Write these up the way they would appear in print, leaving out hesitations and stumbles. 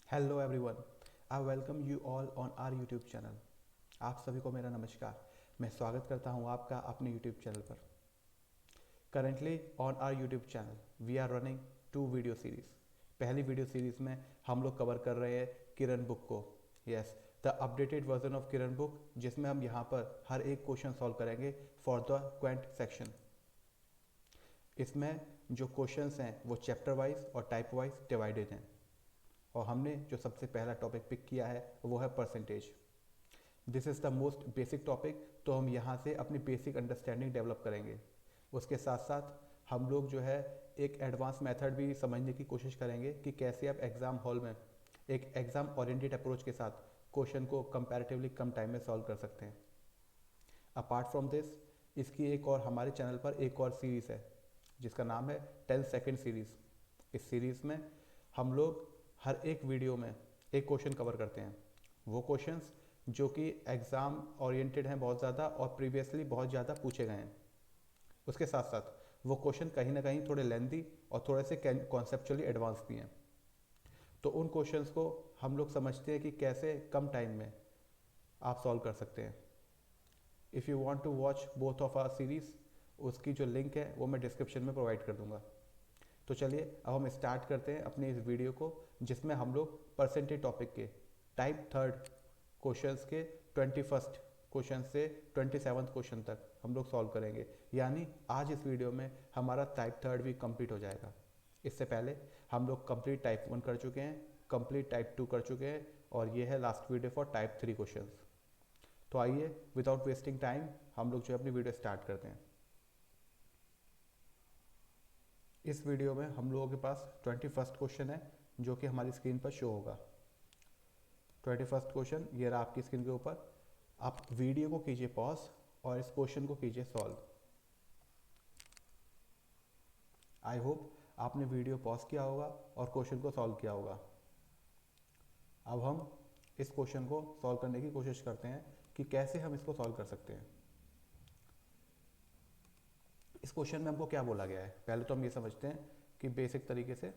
Hello everyone, I welcome you all on our YouTube channel. आप सभी को मेरा नमस्कार। मैं स्वागत करता हूं आपका अपने यूट्यूब चैनल पर। Currently on our YouTube channel we are running two video series. पहली वीडियो सीरीज में हम लोग कवर कर रहे हैं किरण बुक को। Yes, the updated version of Kiran book, जिसमें हम यहाँ पर हर एक क्वेश्चन सॉल्व करेंगे फॉर द क्वेंट सेक्शन। इसमें जो क्वेश्चंस हैं वो चैप्टर वाइज और टाइप वाइज डिवाइडेड हैं। और हमने जो सबसे पहला टॉपिक पिक किया है वो है percentage. This is the most basic topic, तो हम यहाँ से अपनी बेसिक अंडरस्टैंडिंग डेवलप करेंगे। उसके साथ साथ हम लोग जो है एक एडवांस मेथड भी समझने की कोशिश करेंगे कि कैसे आप एग्ज़ाम हॉल में एक एग्ज़ाम ओरिएंटेड अप्रोच के साथ क्वेश्चन को कंपैरेटिवली कम टाइम में सॉल्व कर सकते हैं। अपार्ट फ्रॉम दिस, इसकी एक और हमारे चैनल पर एक और सीरीज़ है जिसका नाम है 10 सेकेंड सीरीज़। इस सीरीज़ में हम लोग हर एक वीडियो में एक क्वेश्चन कवर करते हैं। वो क्वेश्चंस जो कि एग्ज़ाम ओरिएंटेड हैं बहुत ज़्यादा और प्रीवियसली बहुत ज़्यादा पूछे गए हैं। उसके साथ साथ वो क्वेश्चन कहीं ना कहीं थोड़े लेंदी और थोड़े से कॉन्सेप्चुअली एडवांस भी हैं। तो उन क्वेश्चंस को हम लोग समझते हैं कि कैसे कम टाइम में आप सॉल्व कर सकते हैं। If you want to watch both of our series, उसकी जो लिंक है वो मैं डिस्क्रिप्शन में प्रोवाइड कर दूंगा। तो चलिए अब हम स्टार्ट करते हैं अपने इस वीडियो को, जिसमें हम लोग परसेंटेज टॉपिक के टाइप थर्ड क्वेश्चंस के 21st क्वेश्चन से 27th क्वेश्चन तक हम लोग सॉल्व करेंगे। यानी आज इस वीडियो में हमारा टाइप थर्ड भी कंप्लीट हो जाएगा। इससे पहले हम लोग कंप्लीट टाइप वन कर चुके हैं, कंप्लीट टाइप टू कर चुके हैं, और ये है last video for type three question. तो आइए विदाउट वेस्टिंग टाइम हम लोग जो है अपनी वीडियो स्टार्ट करते हैं। इस वीडियो में हम लोगों के पास 21st क्वेश्चन है जो कि हमारी स्क्रीन पर शो होगा। 21st क्वेश्चन ये रहा आपकी स्क्रीन के ऊपर। आप वीडियो को कीजिए पॉज और इस क्वेश्चन को कीजिए सॉल्व। आई होप आपने वीडियो पॉज किया होगा और क्वेश्चन को सॉल्व किया होगा। अब हम इस क्वेश्चन को सॉल्व करने की कोशिश करते हैं कि कैसे हम इसको सॉल्व कर सकते हैं। इस क्वेश्चन में हमको क्या बोला गया है, पहले तो हम ये समझते हैं कि बेसिक तरीके से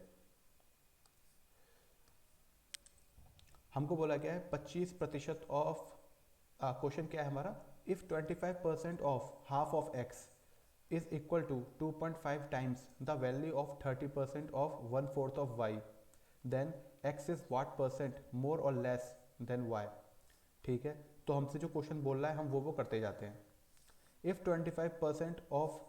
हमको बोला गया है 25% ऑफ। क्वेश्चन क्या है हमारा, if 25% of half of X is equal to 2.5 times the value of 30% of 1/4 of Y, then X is what percent more और लेस देन वाई। ठीक है, तो हमसे जो क्वेश्चन बोल रहा है हम वो करते जाते हैं। इफ 25% ऑफ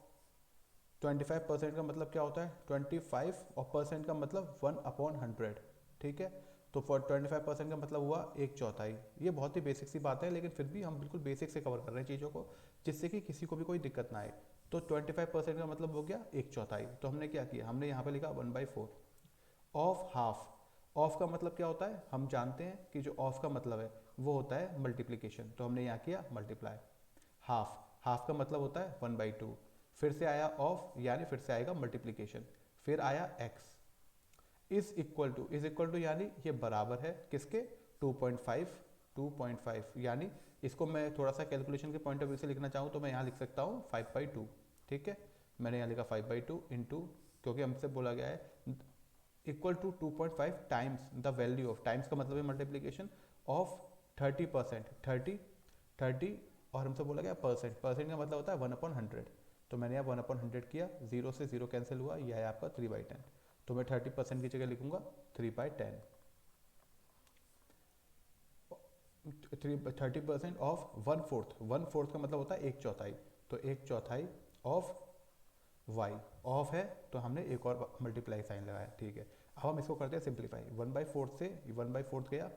25% का मतलब क्या होता है, 25 और परसेंट का मतलब 1/100। ठीक है, तो फॉर 25% का मतलब हुआ एक चौथाई। ये बहुत ही बेसिक सी बात है, लेकिन फिर भी हम बिल्कुल बेसिक से कवर कर रहे हैं चीज़ों को, जिससे कि किसी को भी कोई दिक्कत ना आए। तो 25% का मतलब हो गया एक चौथाई। तो हमने क्या किया, हमने यहाँ पे लिखा 1/4 ऑफ हाफ। ऑफ का मतलब क्या होता है, हम जानते हैं कि जो ऑफ का मतलब है वो होता है मल्टीप्लीकेशन, तो हमने यहाँ किया मल्टीप्लाई। हाफ, हाफ का मतलब होता है 1/2। फिर से आया ऑफ, यानी फिर से आएगा मल्टीप्लीकेशन। फिर आया एक्स इज इक्वल टू यानी ये बराबर है किसके, 2.5। 2.5 यानी इसको मैं थोड़ा सा कैलकुलेशन के पॉइंट ऑफ व्यू से लिखना चाहूँ तो मैं यहाँ लिख सकता हूँ 5/2। ठीक है, मैंने यहाँ लिखा 5/2 इंटू, क्योंकि हमसे बोला गया है equal to 2.5 times the value of, times का मतलब है मल्टीप्लीकेशन ऑफ 30%। 30 और हमसे बोला गया परसेंट, परसेंट का मतलब होता है 1/100। तो मैंने यहाँ 1/100 किया, जीरो से जीरो कैंसिल हुआ, यह है आपका 3/10। तो मैं 30% की जगह लिखूंगा 3/10। 30% ऑफ 1/4, 1/4 का मतलब होता है एक चौथाई। तो एक चौथाई ऑफ वाई, ऑफ है तो हमने एक और मल्टीप्लाई साइन लगाया। ठीक है, अब हम इसको करते हैं सिंप्लीफाई। 1/4 से 1/4 गया,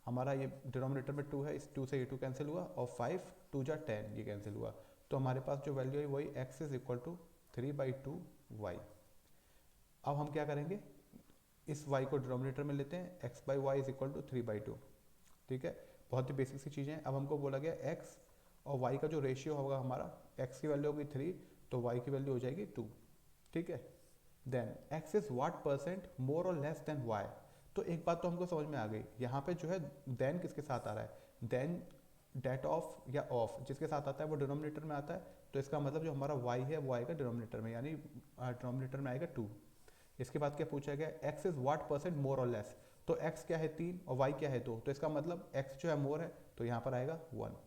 हमारा ये डिनोमिनेटर में 2 है, इस 2 से ये 2 कैंसिल हुआ, और 5 2 जा 10 ये कैंसिल हुआ। तो हमारे पास जो वैल्यू है वही x is equal to 3/2 Y. अब हम क्या करेंगे, इस y को डिनोमिनेटर में लेते हैं, x/y इज इक्वल टू 3/2। ठीक है, बहुत ही बेसिक सी चीज़ें हैं। अब हमको बोला गया x और y का जो रेशियो होगा हमारा, x की वैल्यू होगी 3 तो y की वैल्यू हो जाएगी 2। ठीक है, then x is what percent more और लेस देन y। तो एक बात तो हमको समझ में आ गई, यहाँ पे जो है देन किसके साथ आ रहा है, देन डेट ऑफ या ऑफ जिसके साथ आता है वो डिनोमिनेटर में आता है। तो इसका मतलब जो हमारा y है वो आएगा डिनोमिनेटर में, यानी डिनोमिनेटर में आएगा 2। इसके बाद क्या पूछा गया, x is what percent more और लेस। तो x क्या है 3 और y क्या है 2, तो इसका मतलब x जो है मोर है, तो यहाँ पर आएगा 1,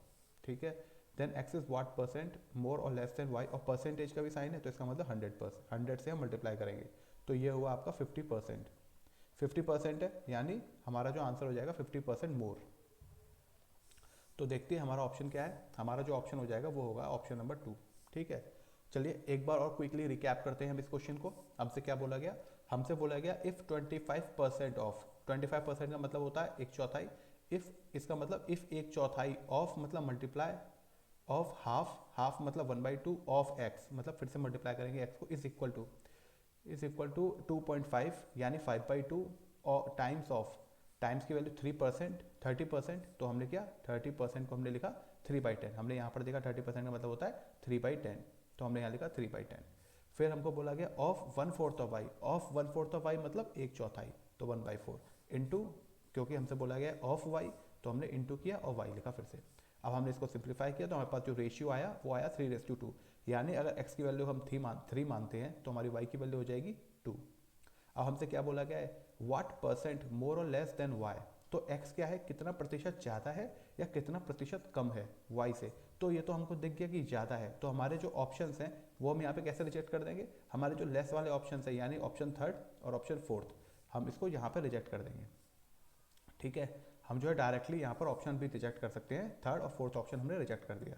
ठीक है। Then x is what percent more और लेस देन y, और परसेंटेज का भी साइन है तो इसका मतलब 100%, 100 से हम मल्टीप्लाई करेंगे, तो ये हुआ आपका 50%। 50% है यानी हमारा जो आंसर हो जाएगा 50% मोर। तो देखते हैं हमारा ऑप्शन क्या है, हमारा जो ऑप्शन हो जाएगा वो होगा ऑप्शन नंबर 2, ठीक है। चलिए एक बार और क्विकली रिकैप करते हैं हम इस क्वेश्चन को। हमसे क्या बोला गया, हमसे बोला गया इफ 25% ऑफ, 25% का मतलब होता है एक चौथाई, इफ इसका मतलब इफ एक चौथाई ऑफ मतलब मल्टीप्लाई ऑफ हाफ, हाफ मतलब 1/2 ऑफ एक्स, मतलब फिर से मल्टीप्लाई करेंगे एक्स को, इज इक्वल टू 2.5 यानी 5/2 और टाइम्स ऑफ, टाइम्स की वैल्यू 3%, 30%, तो हमने क्या 30% को हमने लिखा 3/10, हमने यहाँ पर देखा 30% का मतलब होता है 3/10, तो हमने यहाँ लिखा 3/10। फिर हमको बोला गया of 1/4 of Y, of 1/4 of Y मतलब एक चौथाई, तो 1/4 इंटू, क्योंकि हमसे बोला गया ऑफ वाई तो हमने इंटू किया और वाई लिखा फिर से। अब हमने इसको सिंप्लीफाई किया तो हमारे पास जो रेशियो आया वो आया 3:2, यानी अगर x की वैल्यू हम 3 मानते हैं तो हमारी y की वैल्यू हो जाएगी 2। अब हमसे क्या बोला गया है, व्हाट परसेंट मोर और लेस देन y, तो x क्या है, कितना प्रतिशत ज़्यादा है या कितना प्रतिशत कम है y से, तो ये तो हमको दिख गया कि ज़्यादा है, तो हमारे जो ऑप्शंस हैं वो हम यहाँ पे कैसे रिजेक्ट कर देंगे, हमारे जो लेस वाले ऑप्शन है यानी ऑप्शन 3rd और ऑप्शन 4th, हम इसको यहाँ पर रिजेक्ट कर देंगे, ठीक है। हम जो है डायरेक्टली यहाँ पर ऑप्शन भी रिजेक्ट कर सकते हैं, 3rd और 4th ऑप्शन हमने रिजेक्ट कर दिया,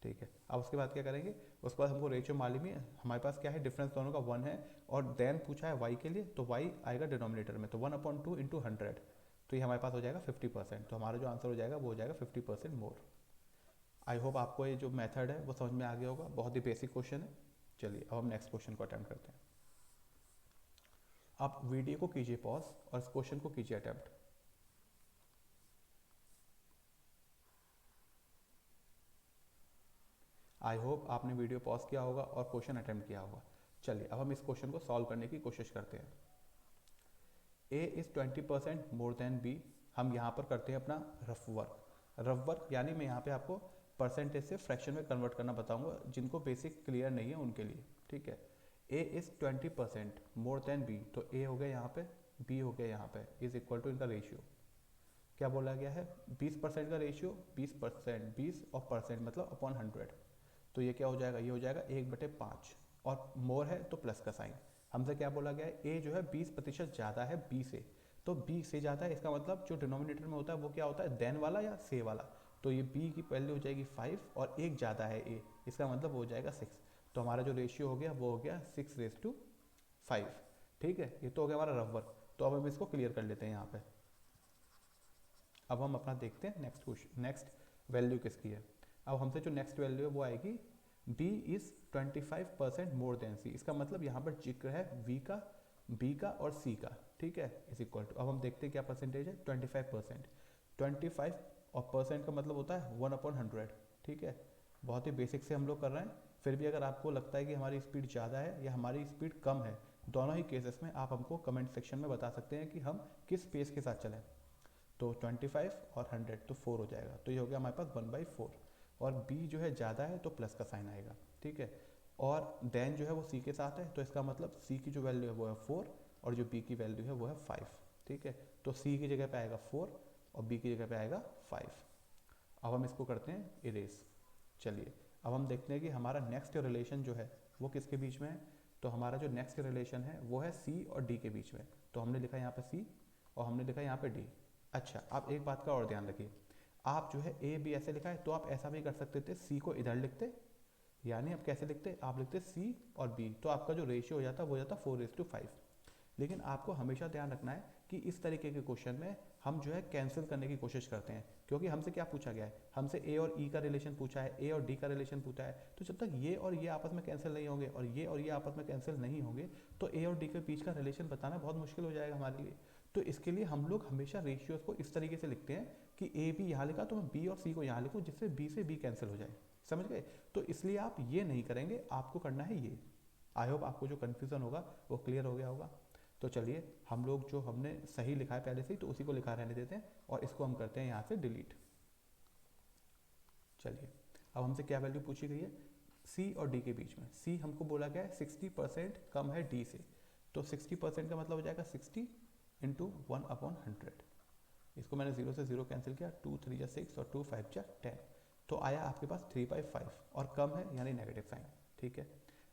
ठीक है। अब उसके बाद क्या करेंगे, उसके बाद हमको रेशियो मालूम है, हमारे पास क्या है डिफरेंस दोनों का 1 है, और देन पूछा है y के लिए, तो y आएगा डिनोमिनेटर में, तो 1/2 इंटू 100, तो ये हमारे पास हो जाएगा 50%, तो हमारा जो आंसर हो जाएगा वो हो जाएगा 50% मोर। आई होप आपको ये जो मेथड है वो समझ में आ गया होगा, बहुत ही बेसिक क्वेश्चन है। चलिए अब हम नेक्स्ट क्वेश्चन को अटेम्प्ट करते हैं। आप वीडियो को कीजिए पॉज और इस क्वेश्चन को कीजिए अटेम्प्ट। आई होप आपने वीडियो पॉज किया होगा और क्वेश्चन अटेम्प्ट किया होगा। चलिए अब हम इस क्वेश्चन को सॉल्व करने की कोशिश करते हैं। a is 20% more than b, हम यहाँ पर करते हैं अपना रफ वर्क। रफ वर्क यानी मैं यहाँ पे आपको परसेंटेज से फ्रैक्शन में कन्वर्ट करना बताऊंगा, जिनको बेसिक क्लियर नहीं है उनके लिए, ठीक है। a is 20% more than b, तो a हो गया यहाँ पे, b हो गया यहाँ पे, इज इक्वल टू इनका रेशियो क्या बोला गया है, 20% का रेशियो, 20%, 20 और परसेंट मतलब अपॉन 100, तो ये क्या हो जाएगा, ये हो जाएगा 1/5, और मोर है तो प्लस का साइन। हमसे क्या बोला गया है, ए जो है 20% ज़्यादा है बी से, तो बी से ज़्यादा है इसका मतलब जो डिनोमिनेटर में होता है वो क्या होता है, देन वाला या से वाला, तो ये बी की वैल्यू हो जाएगी 5 और एक ज़्यादा है ए, इसका मतलब हो जाएगा 6, तो हमारा जो रेशियो हो गया वो हो गया 6:5, ठीक है। ये तो हो गया हमारा रफ वर्क, तो अब हम इसको क्लियर कर लेते हैं यहाँ पे। अब हम अपना देखते हैं नेक्स्ट क्वेश्चन, नेक्स्ट वैल्यू किसकी है। अब हमसे जो नेक्स्ट वैल्यू है वो आएगी b is 25% more then c, इसका मतलब यहाँ पर जिक्र है v का, b का और c का, ठीक है, इज इक्वल टू, अब हम देखते हैं क्या परसेंटेज है, 25%, 25 और परसेंट का मतलब होता है 1/100, ठीक है। बहुत ही बेसिक से हम लोग कर रहे हैं, फिर भी अगर आपको लगता है कि हमारी स्पीड ज़्यादा है या हमारी स्पीड कम है, दोनों ही केसेस में आप हमको कमेंट सेक्शन में बता सकते हैं कि हम किस पेस के साथ चलें। तो 25 और 100 तो 4 हो जाएगा, तो ये हो गया हमारे पास 1/4, और b जो है ज़्यादा है तो प्लस का साइन आएगा, ठीक है। और देन जो है वो c के साथ है, तो इसका मतलब c की जो वैल्यू है वो है 4 और जो b की वैल्यू है वो है 5, ठीक है। तो c की जगह पे आएगा 4 और b की जगह पे आएगा 5। अब हम इसको करते हैं इरेज। चलिए अब हम देखते हैं कि हमारा नेक्स्ट रिलेशन जो है वो किसके बीच में है, तो हमारा जो नेक्स्ट रिलेशन है वो है c और d के बीच में, तो हमने लिखा यहाँ पे c और हमने लिखा यहाँ पे d। अच्छा आप एक बात का और ध्यान रखिए, आप जो है ए बी ऐसे लिखा है तो आप ऐसा भी कर सकते थे, सी को इधर लिखते, यानी आप कैसे लिखते, आप लिखते सी और बी, तो आपका जो रेशियो हो जाता वो हो जाता 4:5। लेकिन आपको हमेशा ध्यान रखना है कि इस तरीके के क्वेश्चन में हम जो है कैंसिल करने की कोशिश करते हैं, क्योंकि हमसे क्या पूछा गया है, हमसे ए और ई का रिलेशन पूछा है, ए और डी का रिलेशन पूछा है, तो जब तक ये और ये आपस में कैंसिल नहीं होंगे और ये आपस में कैंसिल नहीं होंगे तो ए और डी के बीच का रिलेशन बताना बहुत मुश्किल हो जाएगा हमारे लिए। तो इसके लिए हम लोग हमेशा रेशियोज को इस तरीके से लिखते हैं कि ए बी यहाँ लिखा तो मैं बी और सी को यहाँ लिखूँ, जिससे बी से बी कैंसिल हो जाए, समझ गए। तो इसलिए आप ये नहीं करेंगे, आपको करना है ये। आई होप आपको जो कन्फ्यूज़न होगा वो क्लियर हो गया होगा। तो चलिए हम लोग जो हमने सही लिखा है पहले से ही तो उसी को लिखा रहने देते हैं और इसको हम करते हैं यहाँ से डिलीट। चलिए अब हमसे क्या वैल्यू पूछी गई है, सी और डी के बीच में, सी हमको बोला गया है 60% कम है डी से, तो 60% का मतलब हो जाएगा 60 इंटू 1/100। इसको मैंने 0 से 0 कैंसिल किया, 2 3 जा 6 और 2 5 जा 10, तो आया आपके पास 3/5 और कम है यानी नेगेटिव साइन। ठीक है,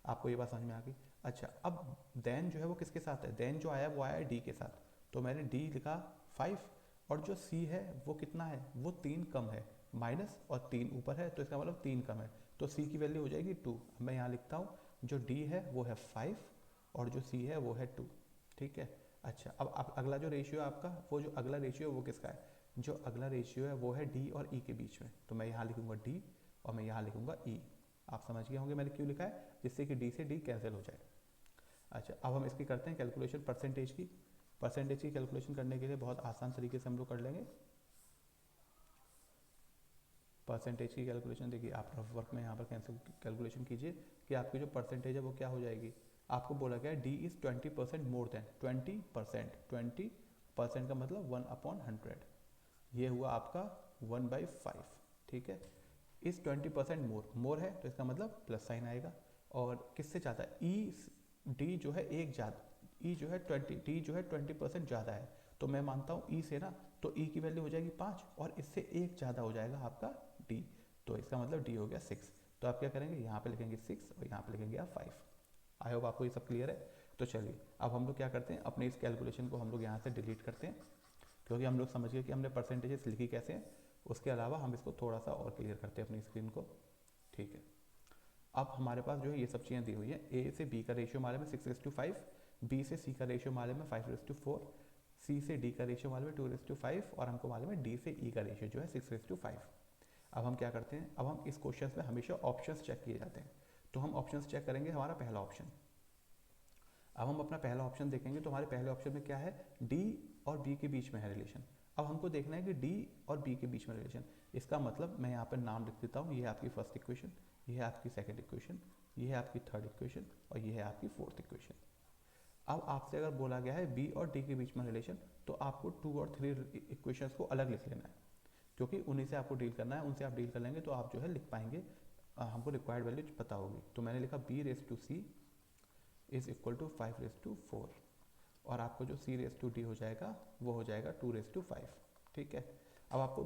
आपको ये बात समझ में आ गई। अच्छा, अब देन जो है वो किसके साथ है, देन जो आया वो आया डी के साथ, तो मैंने डी लिखा 5 और जो सी है वो कितना है, वो 3 कम है, माइनस और 3 ऊपर है, तो इसका मतलब 3 कम है, तो सी की वैल्यू हो जाएगी 2। अब मैं यहाँ लिखता हूँ जो डी है वो है 5 और जो सी है वो है 2। ठीक है, अच्छा अब अगला जो रेशियो है आपका, वो जो अगला रेशियो है वो किसका है, जो अगला रेशियो है वो है डी और ई के बीच में, तो मैं यहाँ लिखूंगा डी और मैं यहाँ लिखूंगा ई। आप समझ गए होंगे मैंने क्यों लिखा है, जिससे कि डी से डी कैंसिल हो जाए। अच्छा, अब हम इसकी करते हैं कैलकुलेशन परसेंटेज की। परसेंटेज की कैलकुलेशन करने के लिए बहुत आसान तरीके से हम लोग कर लेंगे। परसेंटेज की कैलकुलेशन देखिए, आप रफ वर्क में यहाँ पर कैलकुलेशन कीजिए कि आपकी जो परसेंटेज है वो क्या हो जाएगी। आपको बोला गया है डी इज़ 20% मोर देन 20%। 20% का मतलब 1/100, ये हुआ आपका 1/5। ठीक है, इस 20% मोर है तो इसका मतलब प्लस साइन आएगा, और किससे ज़्यादा है, ई डी जो है एक ज़्यादा, ई जो है 20, डी जो है 20% ज़्यादा है, तो मैं मानता हूँ ई से ना, तो ई की वैल्यू हो जाएगी 5 और इससे एक ज़्यादा हो जाएगा आपका डी, तो इसका मतलब डी हो गया 6। तो आप क्या करेंगे, यहाँ पे लिखेंगे 6 और यहाँ पे लिखेंगे आप 5। आई होप आपको ये सब क्लियर है। तो चलिए अब हम लोग क्या करते हैं, अपने इस कैलकुलेशन को हम लोग यहाँ से डिलीट करते हैं, क्योंकि हम लोग समझ गए कि हमने परसेंटेजेस लिखी कैसे हैं। उसके अलावा हम इसको थोड़ा सा और क्लियर करते हैं अपनी स्क्रीन को। ठीक है, अब हमारे पास जो है ये सब चीज़ें दी हुई है, ए से बी का रेशियो हमारे में 6:5, बी से सी का रेशियो हमारे में 5:4, सी से डी का रेशियो हमारे में 2:5 और हमको मालूम है डी से ई का रेशियो जो है 6:5। अब हम क्या करते हैं, अब हम इस क्वेश्चन में हमेशा ऑप्शंस चेक किए जाते हैं, तो हम ऑप्शंस चेक करेंगे। हमारा पहला ऑप्शन, अब हम अपना पहला ऑप्शन देखेंगे तो हमारे पहले ऑप्शन में क्या है, डी और बी के बीच में है रिलेशन। अब हमको देखना है कि डी और बी के बीच में रिलेशन, इसका मतलब मैं यहाँ पर नाम लिख देता हूँ, ये है आपकी फर्स्ट इक्वेशन, ये है आपकी सेकंड इक्वेशन, ये है आपकी थर्ड इक्वेशन और ये है आपकी फोर्थ इक्वेशन। अब आपसे अगर बोला गया है बी और डी के बीच में रिलेशन, तो आपको 2 और 3 इक्वेशंस को अलग लिख लेना है, क्योंकि उन्हीं से आपको डील करना है, उनसे आप डील कर लेंगे तो आप जो है लिख पाएंगे, हमको रिक्वायर्ड वैल्यू पता होगी। तो मैंने लिखा b⁻c इज इक्वल टू 5:4 और आपको जो c⁻d हो जाएगा वो हो जाएगा 2:5। ठीक है, अब आपको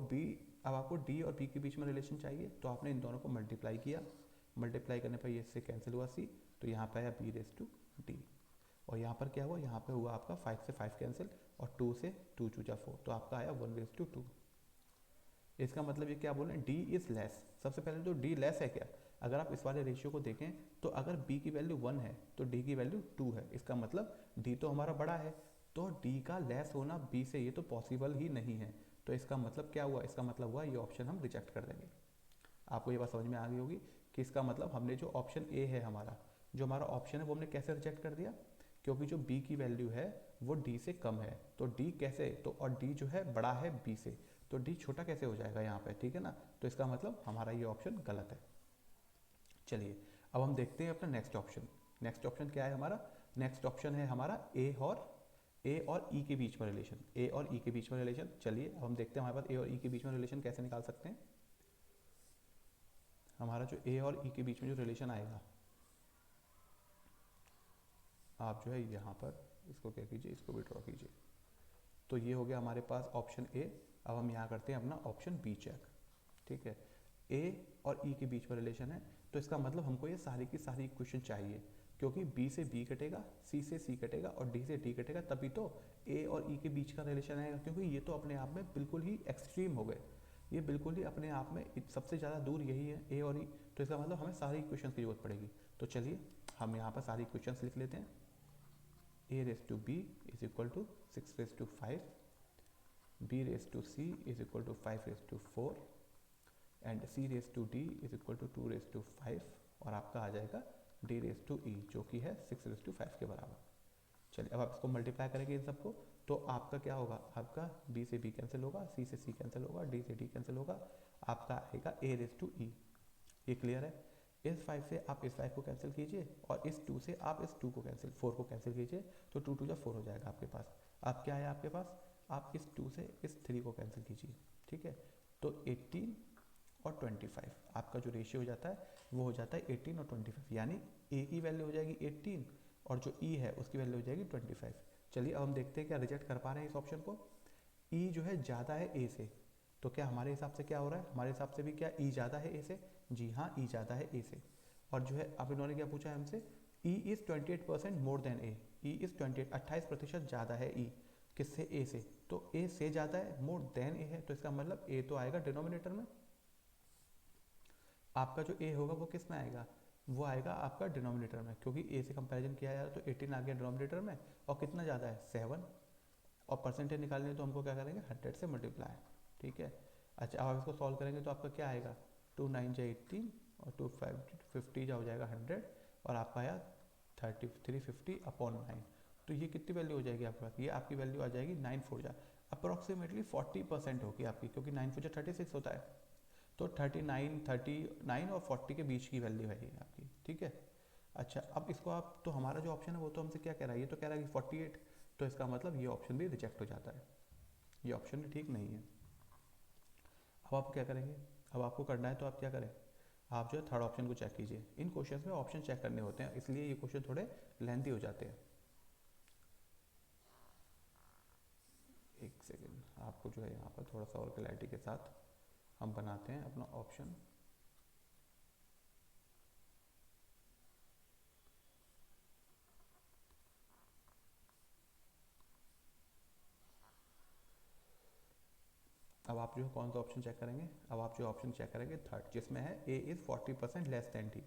डी और बी के बीच में रिलेशन चाहिए, तो आपने इन दोनों को मल्टीप्लाई किया, मल्टीप्लाई करने पर ये इससे कैंसिल हुआ c, तो यहाँ पे आया b⁻d और यहाँ पर क्या हुआ, यहाँ पे हुआ आपका 5 से 5 कैंसिल और 2 से 2 × 4, तो आपका आया 1:2। इसका मतलब ये क्या बोल रहे हैं, डी इज़ लेस। सबसे पहले तो डी लेस है क्या, अगर आप इस वाले रेशियो को देखें तो अगर b की वैल्यू 1 है तो d की वैल्यू 2 है, इसका मतलब d तो हमारा बड़ा है, तो d का लेस होना b से ये तो पॉसिबल ही नहीं है। तो इसका मतलब क्या हुआ, इसका मतलब हुआ ये ऑप्शन हम रिजेक्ट कर देंगे। आपको ये बात समझ में आ गई होगी कि इसका मतलब हमने जो ऑप्शन ए है हमारा, जो हमारा ऑप्शन है वो हमने कैसे रिजेक्ट कर दिया, क्योंकि जो b की वैल्यू है वो d से कम है, तो d कैसे, तो और d जो है बड़ा है b से, तो d छोटा कैसे हो जाएगा यहाँ पे, ठीक है ना, तो इसका मतलब हमारा ये ऑप्शन गलत है। चलिए अब हम देखते हैं अपना नेक्स्ट ऑप्शन। नेक्स्ट ऑप्शन क्या है हमारा, नेक्स्ट ऑप्शन है हमारा ए और ई के बीच में रिलेशन, ए और ई के बीच में रिलेशन। चलिए अब हम देखते हैं हमारे पास ए और ई के बीच में रिलेशन कैसे निकाल सकते हैं। हमारा जो ए और ई के बीच में जो रिलेशन आएगा, आप जो है यहाँ पर इसको क्या कीजिए, इसको भी ड्रॉ कीजिए, तो ये हो गया हमारे पास ऑप्शन ए। अब हम यहाँ करते हैं अपना ऑप्शन बी चेक। ठीक है, ए और ई के बीच में रिलेशन है, तो इसका मतलब हमको ये सारी की सारी इक्वेशन चाहिए, क्योंकि बी से बी कटेगा, सी से सी कटेगा और डी से डी कटेगा, तभी तो ए और ई के बीच का रिलेशन आएगा, क्योंकि ये तो अपने आप में बिल्कुल ही एक्सट्रीम हो गए, ये बिल्कुल ही अपने आप में सबसे ज़्यादा दूर यही है ए और ई, तो इसका मतलब हमें सारी इक्वेशन की जरूरत पड़ेगी। तो चलिए हम यहाँ पर सारी इक्वेशन लिख लेते हैं। a⁻b is equal to 6⁵, b⁻c is equal to 5⁴ and c⁻d is equal to 2⁵, और आपका आ जाएगा d⁻e जो कि है 6⁵ के बराबर। चलिए अब आप इसको मल्टीप्लाई करेंगे इन सबको, तो आपका क्या होगा, आपका b से b कैंसिल होगा, c से c कैंसिल होगा, d से d कैंसिल होगा, आपका आएगा a⁻e। ये क्लियर है। इस 5 से आप इस 5 को कैंसिल कीजिए और इस 2 से आप इस 2 को कैंसिल 4 को कैंसिल कीजिए, तो 2 2 4 हो जाएगा आपके पास। अब क्या है आपके पास, आप इस 2 से इस 3 को कैंसिल कीजिए। ठीक है, तो 18 और 25 आपका जो रेशियो हो जाता है वो हो जाता है 18 और 25, यानी ए की वैल्यू हो जाएगी 18 और जो ई है उसकी वैल्यू हो जाएगी 25। चलिए अब हम देखते हैं क्या रिजेक्ट कर पा रहे हैं इस ऑप्शन को। ई जो है ज़्यादा है ए से, तो क्या हमारे हिसाब से क्या हो रहा है, हमारे हिसाब से भी क्या ई ज़्यादा है ए से, जी हाँ ई ज़्यादा है ए से। और जो है अब इन्होंने क्या पूछा है हमसे, E is 28% more than A, E is 28% ज़्यादा है ई किससे, ए से, तो ए से ज़्यादा है, मोर देन ए है, तो इसका मतलब ए तो आएगा डिनोमिनेटर में। आपका जो ए होगा वो किस में आएगा, वो आएगा आपका डिनोमिनेटर में, क्योंकि ए से कंपैरिजन किया जाए तो 18 आ गया डिनोमिनेटर में, और कितना ज़्यादा है 7, और परसेंटेज निकालने तो हमको क्या करेंगे 100 से मल्टीप्लाई, ठीक है। अच्छा अब आप इसको सॉल्व करेंगे तो आपका क्या आएगा, 2 9 जा 18 और 2 5 50 जा हो जाएगा 100, और आपका आया 350 अपॉन 9, तो ये कितनी वैल्यू हो जाएगी आपके पास, ये आपकी वैल्यू आ जाएगी 9 4 जा अप्रॉक्सीमेटली 40% होगी आपकी, क्योंकि 9 4 जा 36 होता है, तो 39 और 40 के बीच की वैल्यू है ये आपकी, ठीक है। अच्छा अब इसको आप, तो हमारा जो ऑप्शन है वो तो हमसे क्या कह रहा है, ये तो कह रहा है कि 48, तो इसका मतलब ये ऑप्शन भी रिजेक्ट हो जाता है, ये ऑप्शन भी ठीक नहीं है। अब आप क्या करेंगे, अब आपको करना है तो आप क्या करें, आप जो है थर्ड ऑप्शन को चेक कीजिए। इन क्वेश्चन में ऑप्शन चेक करने होते हैं, इसलिए ये क्वेश्चन थोड़े लेंथी हो जाते हैं। एक सेकेंड, आपको जो है यहाँ पर थोड़ा सा और क्लैरिटी के साथ हम बनाते हैं अपना ऑप्शन। अब आप जो है कौन सा ऑप्शन चेक करेंगे, अब आप जो ऑप्शन चेक करेंगे थर्ड, जिसमें है A is 40% less than D,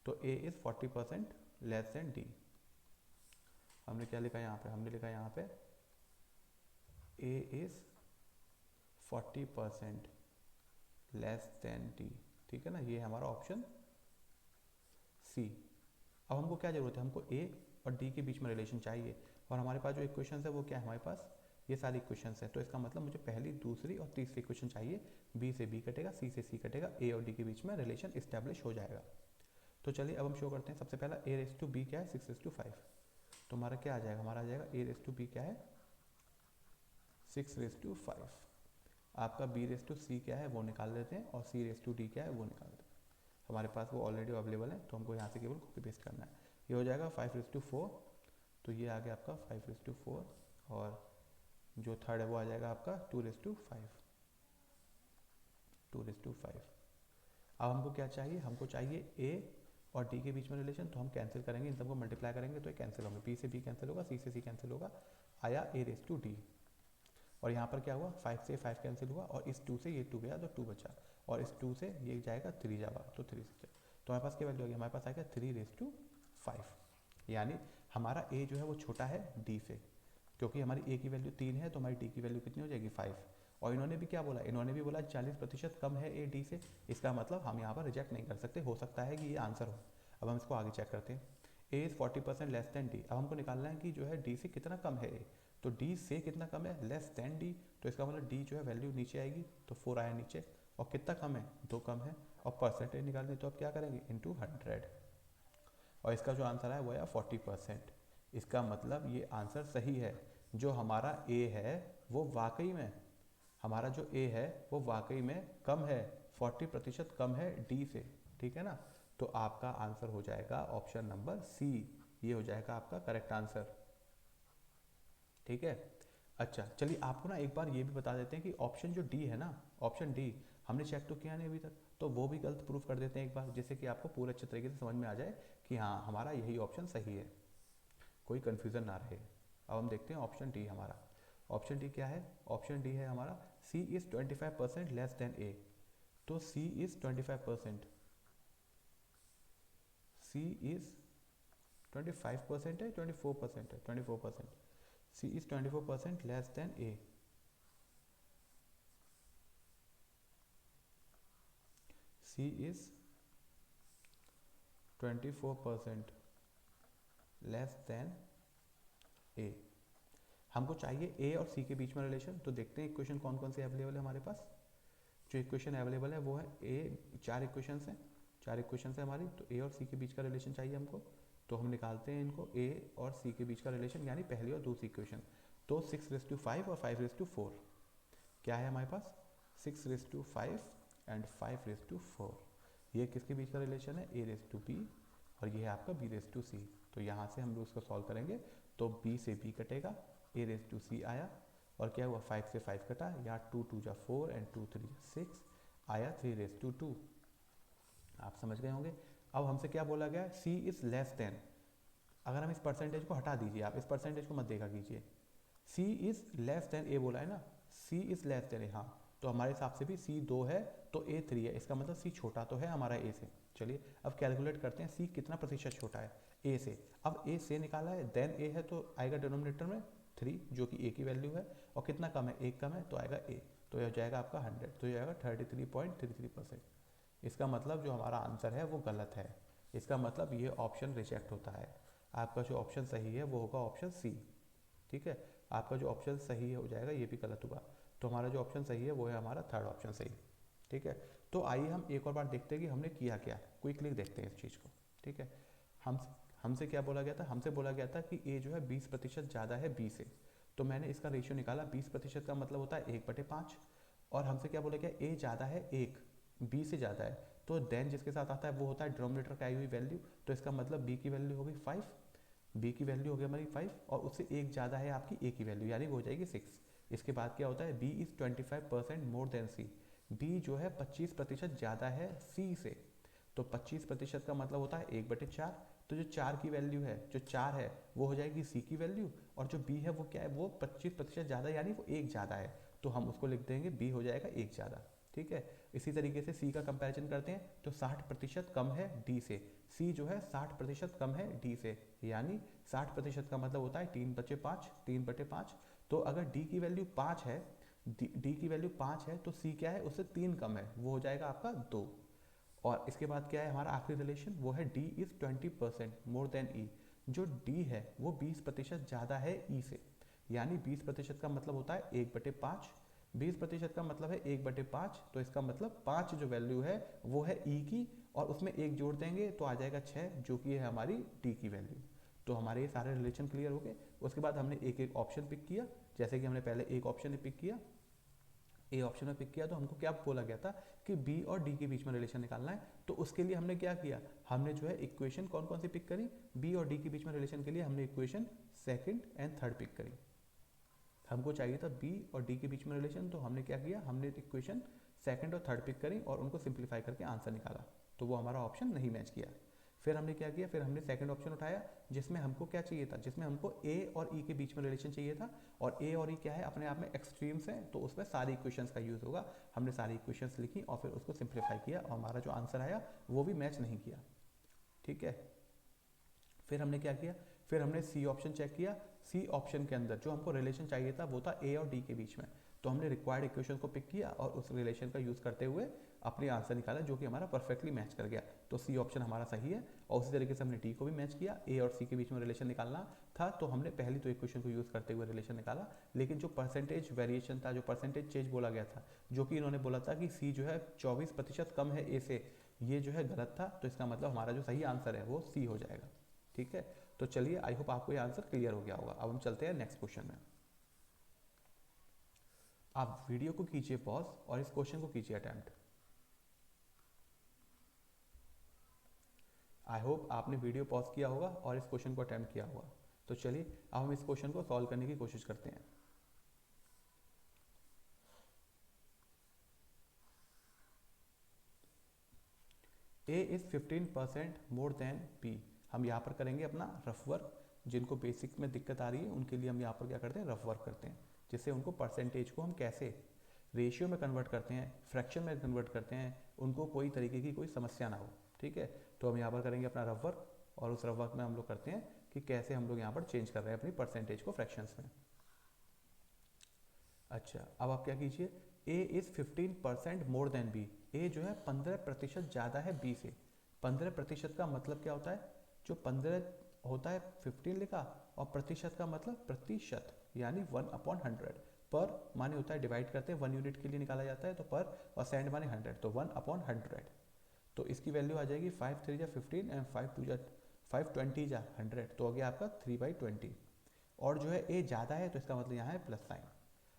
तो A is 40% less than D. हमने क्या लिखा यहाँ पे, हमने लिखा यहाँ पे A is 40% less than D, ठीक है ना, ये हमारा ऑप्शन सी। अब हमको क्या जरूरत है, हमको ए और डी के बीच में रिलेशन चाहिए, और हमारे पास जो इक्वेशन है वो क्या है हमारे पास, ये सारी इक्वेशन है, तो इसका मतलब मुझे पहली दूसरी और तीसरी इक्वेशन चाहिए, बी से बी कटेगा, सी से सी कटेगा, ए और डी के बीच में रिलेशन इस्टेब्लिश हो जाएगा। तो चलिए अब हम शो करते हैं, सबसे पहला ए रेस टू बी क्या है 6:5, तो हमारा क्या आ जाएगा, हमारा आ जाएगा ए रेस टू बी क्या है 6:5, आपका बी रेस टू सी क्या है वो निकाल लेते हैं, और सी रेस टू डी क्या है वो निकाल देते हैं, हमारे पास वो ऑलरेडी अवेलेबल है, तो हमको यहाँ से केवल कॉपी पेस्ट करना है। ये हो जाएगा 5:4, तो ये आ गया आपका 5:4, और जो थर्ड है वो आ जाएगा आपका 2:5, 2:5। अब हमको क्या चाहिए, हमको चाहिए ए और डी के बीच में रिलेशन, तो हम कैंसिल करेंगे, इन सबको मल्टीप्लाई करेंगे तो ये कैंसिल होंगे, बी से बी कैंसिल होगा, सी से सी कैंसिल होगा, आया ए रेस टू डी, और यहाँ पर क्या हुआ 5 से 5 कैंसिल हुआ, और इस 2 से ये 2 गया तो 2 बचा, और इस 2 से ये जाएगा 3 जाएगा तो 3 से जाएगा, तो हमारे पास क्या वैल्यू आ गई, हमारे पास आएगा 3:5, यानी हमारा ए जो है वो छोटा है डी से, क्योंकि हमारी ए की वैल्यू 3 है तो हमारी डी की वैल्यू कितनी हो जाएगी 5, और इन्होंने भी क्या बोला, इन्होंने भी बोला 40% कम है ए डी से, इसका मतलब हम यहाँ पर रिजेक्ट नहीं कर सकते, हो सकता है कि ये आंसर हो। अब हम इसको आगे चेक करते हैं, A is 40% less than D, अब हमको निकालना है कि जो है डी से कितना कम है ए, तो डी से कितना कम है लेस देन डी, तो इसका मतलब डी जो है वैल्यू नीचे आएगी, तो 4 आया नीचे, और कितना कम है 2 कम है, और परसेंटेज निकालनी तो अब क्या करेंगे इंटू 100, और इसका जो आंसर है वो है 40%, इसका मतलब ये आंसर सही है, जो हमारा ए है वो वाकई में, हमारा जो ए है वो वाकई में कम है, 40% कम है डी से, ठीक है ना, तो आपका आंसर हो जाएगा ऑप्शन नंबर सी, ये हो जाएगा आपका करेक्ट आंसर, ठीक है। अच्छा चलिए आपको ना एक बार ये भी बता देते हैं कि ऑप्शन जो डी है ना, ऑप्शन डी हमने चेक तो किया नहीं अभी तक, तो वो भी गलत प्रूफ कर देते हैं एक बार, जिससे कि आपको पूरे अच्छे तरीके से समझ में आ जाए कि हाँ हमारा यही ऑप्शन सही है, कोई कन्फ्यूज़न ना रहे। अब हम देखते हैं ऑप्शन डी हमारा, ऑप्शन डी क्या है, ऑप्शन डी है हमारा सी इज़ 25% लेस देन ए, तो सी इज़ 25%, सी इज़ 25% है 24% है 24%, C is 24% less than A, C is 24% less than A. हमको चाहिए ए और सी के बीच में रिलेशन, तो देखते हैं इक्वेशन कौन कौन से अवेलेबल है हमारे पास। जो इक्वेशन अवेलेबल है वो है ए, 4 इक्वेशन हैं, 4 इक्वेशन है हमारी, तो ए और सी के बीच का रिलेशन चाहिए हमको, तो हम निकालते हैं इनको ए और सी के बीच का रिलेशन, यानी पहली और दूसरी इक्वेशन, तो 6:5 और 5:4, क्या है हमारे पास 6:5 एंड 5:4, ये किसके बीच का रिलेशन है ए रेस टू बी, और ये है आपका बी रेस टू सी, तो यहाँ से हम लोग इसको सॉल्व करेंगे तो b से b कटेगा, a रेज टू c आया, और क्या हुआ 5 से 5 कटा, या 2 2 जा 4 एंड 2 3 6 आया 3 रेज टू 2। आप समझ गए होंगे। अब हमसे क्या बोला गया है, c इज लेस देन, अगर हम इस परसेंटेज को हटा दीजिए, आप इस परसेंटेज को मत देखा कीजिए, c is less than a बोला है ना, c is less than a, हाँ, तो हमारे हिसाब से भी c 2 है तो a 3 है, इसका मतलब c छोटा तो है हमारा a से। चलिए अब कैलकुलेट करते हैं c कितना प्रतिशत छोटा है a से। अब a से निकाला है, देन a है तो आएगा डिनोमिनेटर में 3 जो कि a की वैल्यू है, और कितना कम है, 1 कम है तो आएगा a, तो यह हो जाएगा आपका 100, तो यह आएगा 33.33%। इसका मतलब जो हमारा आंसर है वो गलत है, इसका मतलब ये ऑप्शन रिजेक्ट होता है। आपका जो ऑप्शन सही है वो होगा ऑप्शन सी। ठीक है, आपका जो ऑप्शन सही हो जाएगा, ये भी गलत हुआ, तो हमारा जो ऑप्शन सही है वो है हमारा थर्ड ऑप्शन सही। ठीक है, तो आइए हम एक और बार देखते हैं कि हमने किया क्या, क्विकली देखते हैं इस चीज़ को। ठीक है, हम हमसे क्या बोला गया था, हमसे बोला गया था कि ए जो है 20% ज़्यादा है बी से, तो मैंने इसका रेशियो निकाला, 20% का मतलब होता है 1/5, और हमसे क्या बोला गया, ए ज़्यादा है 1, बी से ज़्यादा है, तो देन जिसके साथ आता है वो होता है डिनोमिनेटर का आई हुई वैल्यू, तो इसका मतलब बी की वैल्यू होगी 5, बी की वैल्यू हो गई हमारी 5, और उससे एक ज़्यादा है आपकी ए की वैल्यू, यानी वो हो जाएगी 6। इसके बाद क्या होता है, B is 25% more than C, B जो है 25% ज़्यादा है सी से, तो 25% का मतलब होता है 1/4, तो जो 4 की वैल्यू है, जो 4 है वो हो जाएगी सी की वैल्यू, और जो बी है वो क्या है, वो 25% ज़्यादा, यानी वो एक ज़्यादा है, तो हम उसको लिख देंगे बी हो जाएगा एक ज़्यादा। ठीक है, इसी तरीके से सी का कंपैरिजन करते हैं, तो 60% कम है डी से, सी जो है 60% कम है डी से, यानी 60% का मतलब होता है 3/5, 3/5, तो अगर डी की वैल्यू 5 है, डी की वैल्यू 5 है तो सी क्या है, उससे 3 कम है, वो हो जाएगा आपका 2। और इसके बाद क्या है हमारा आखिरी रिलेशन, वो है डी इज़ 20% मोर देन ई, जो डी है वो 20% ज़्यादा है ई से, यानी 20% का मतलब होता है 1/5, 20% का मतलब है 1/5, तो इसका मतलब 5 जो वैल्यू है वो है ई की, और उसमें एक जोड़ देंगे तो आ जाएगा 6, जो कि है हमारी डी की वैल्यू। तो हमारे ये सारे रिलेशन क्लियर हो गए। उसके बाद हमने एक एक ऑप्शन पिक किया, जैसे कि हमने पहले एक ऑप्शन पिक किया, ए ऑप्शन में पिक किया, तो हमको क्या बोला गया था कि बी और डी के बीच में रिलेशन निकालना है, तो उसके लिए हमने क्या किया, हमने जो है इक्वेशन कौन कौन सी पिक करी, बी और डी के बीच में रिलेशन के लिए हमने equation second and third pick करी। हमको चाहिए था बी और डी के बीच में रिलेशन, तो हमने क्या किया, हमने इक्वेशन सेकंड और थर्ड पिक करी और उनको सिंप्लीफाई करके आंसर निकाला, तो वो हमारा ऑप्शन नहीं मैच किया। फिर हमने क्या किया, फिर हमने सेकंड ऑप्शन उठाया, जिसमें हमको क्या चाहिए था, जिसमें हमको ए और ई के बीच में रिलेशन चाहिए था, और ए और ई क्या है, अपने आप में एक्सट्रीम्स हैं, तो उसमें सारी इक्वेशंस का यूज़ होगा। हमने सारी इक्वेशंस लिखी और फिर उसको सिंप्लीफाई किया, और हमारा जो आंसर आया वो भी मैच नहीं किया। ठीक है, फिर हमने क्या किया, फिर हमने सी ऑप्शन चेक किया, सी ऑप्शन के अंदर जो हमको रिलेशन चाहिए था वो था ए और डी के बीच में, तो हमने रिक्वायर्ड इक्वेशन को पिक किया और उस रिलेशन का यूज़ करते हुए अपनी आंसर निकाला, जो कि हमारा परफेक्टली मैच कर गया, तो सी ऑप्शन हमारा सही है। और उसी तरीके से हमने डी को भी मैच किया, ए और सी के बीच में रिलेशन निकालना था, तो हमने पहली तो इक्वेशन को यूज़ करते हुए रिलेशन निकाला, लेकिन जो परसेंटेज वेरिएशन था, जो परसेंटेज चेंज बोला गया था, जो कि इन्होंने बोला था कि सी जो है 24% कम है ए से, ये जो है गलत था, तो इसका मतलब हमारा जो सही आंसर है वो सी हो जाएगा। ठीक है, तो चलिए आई होप आपको ये आंसर क्लियर हो गया होगा। अब हम चलते हैं नेक्स्ट क्वेश्चन में। आप वीडियो को कीजिए पॉज और इस क्वेश्चन को कीजिए अटेम्प्ट। आई होप आपने वीडियो पॉज किया होगा और इस क्वेश्चन को अटेम्प्ट किया होगा। तो चलिए अब हम इस क्वेश्चन को सॉल्व करने की कोशिश करते हैं। A is 15% more than B, हम यहाँ पर करेंगे अपना रफ वर्क, जिनको बेसिक में दिक्कत आ रही है उनके लिए हम यहाँ पर क्या करते हैं, रफ वर्क करते हैं, जिससे उनको परसेंटेज को हम कैसे रेशियो में कन्वर्ट करते हैं, फ्रैक्शन में कन्वर्ट करते हैं, उनको कोई तरीके की कोई समस्या ना हो। ठीक है, तो हम यहाँ पर करेंगे अपना रफ वर्क, और उस रफ वर्क में हम लोग करते हैं कि कैसे हम लोग यहाँ पर चेंज कर रहे हैं अपनी परसेंटेज को फ्रैक्शंस में। अच्छा, अब आप क्या कीजिए, A is 15% more than B, A जो है 15% ज़्यादा है बी से। 15% का मतलब क्या होता है, जो 15 होता है 15 लिखा, और प्रतिशत का मतलब प्रतिशत, यानी 1/100, पर माने होता है डिवाइड करते हैं 1 यूनिट के लिए निकाला जाता है, तो पर, और सेंड माने 100, तो 1/100, तो इसकी वैल्यू आ जाएगी 5 3 जा 15 एंड 5 2 जा 5 20 जा 100, तो हो गया आपका 3/20। और जो है ए ज़्यादा है तो इसका मतलब यहाँ है प्लस साइन।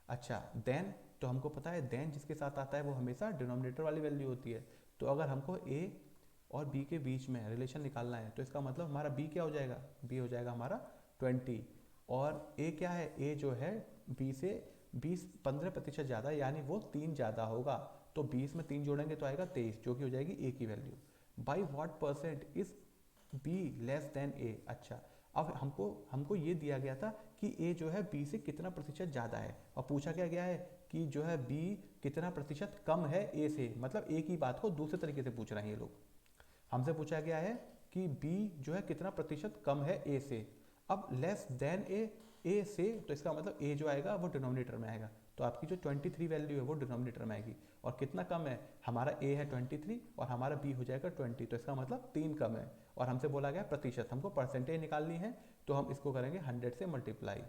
अच्छा, देन, तो हमको पता है देन जिसके साथ आता है वो हमेशा डिनोमिनेटर वाली वैल्यू होती है, तो अगर हमको ए और बी के बीच में रिलेशन निकालना है, तो इसका मतलब हमारा बी क्या हो जाएगा, बी हो जाएगा हमारा 20, और ए क्या है, ए जो है बी से 15% ज़्यादा, यानी वो 3 ज़्यादा होगा। तो 20 में 3 जोड़ेंगे तो आएगा 23, जो कि हो जाएगी ए की value. By what percent is B less than A. अच्छा, अब हमको हमको ये दिया गया था कि ए जो है बी से कितना प्रतिशत ज़्यादा है, और पूछा क्या गया है कि जो है बी कितना प्रतिशत कम है ए से, मतलब ए की बात को दूसरे तरीके से पूछ रहे हैं ये लोग। हमसे पूछा गया है कि बी जो है कितना प्रतिशत कम है ए से। अब लेस देन ए से, तो इसका मतलब ए जो आएगा वो डिनोमिनेटर में आएगा, तो आपकी जो 23 वैल्यू है वो डिनोमिनेटर में आएगी। और कितना कम है, हमारा ए है 23 और हमारा बी हो जाएगा 20, तो इसका मतलब 3 कम है। और हमसे बोला गया प्रतिशत, हमको परसेंटेज निकालनी है, तो हम इसको करेंगे 100 से मल्टीप्लाई,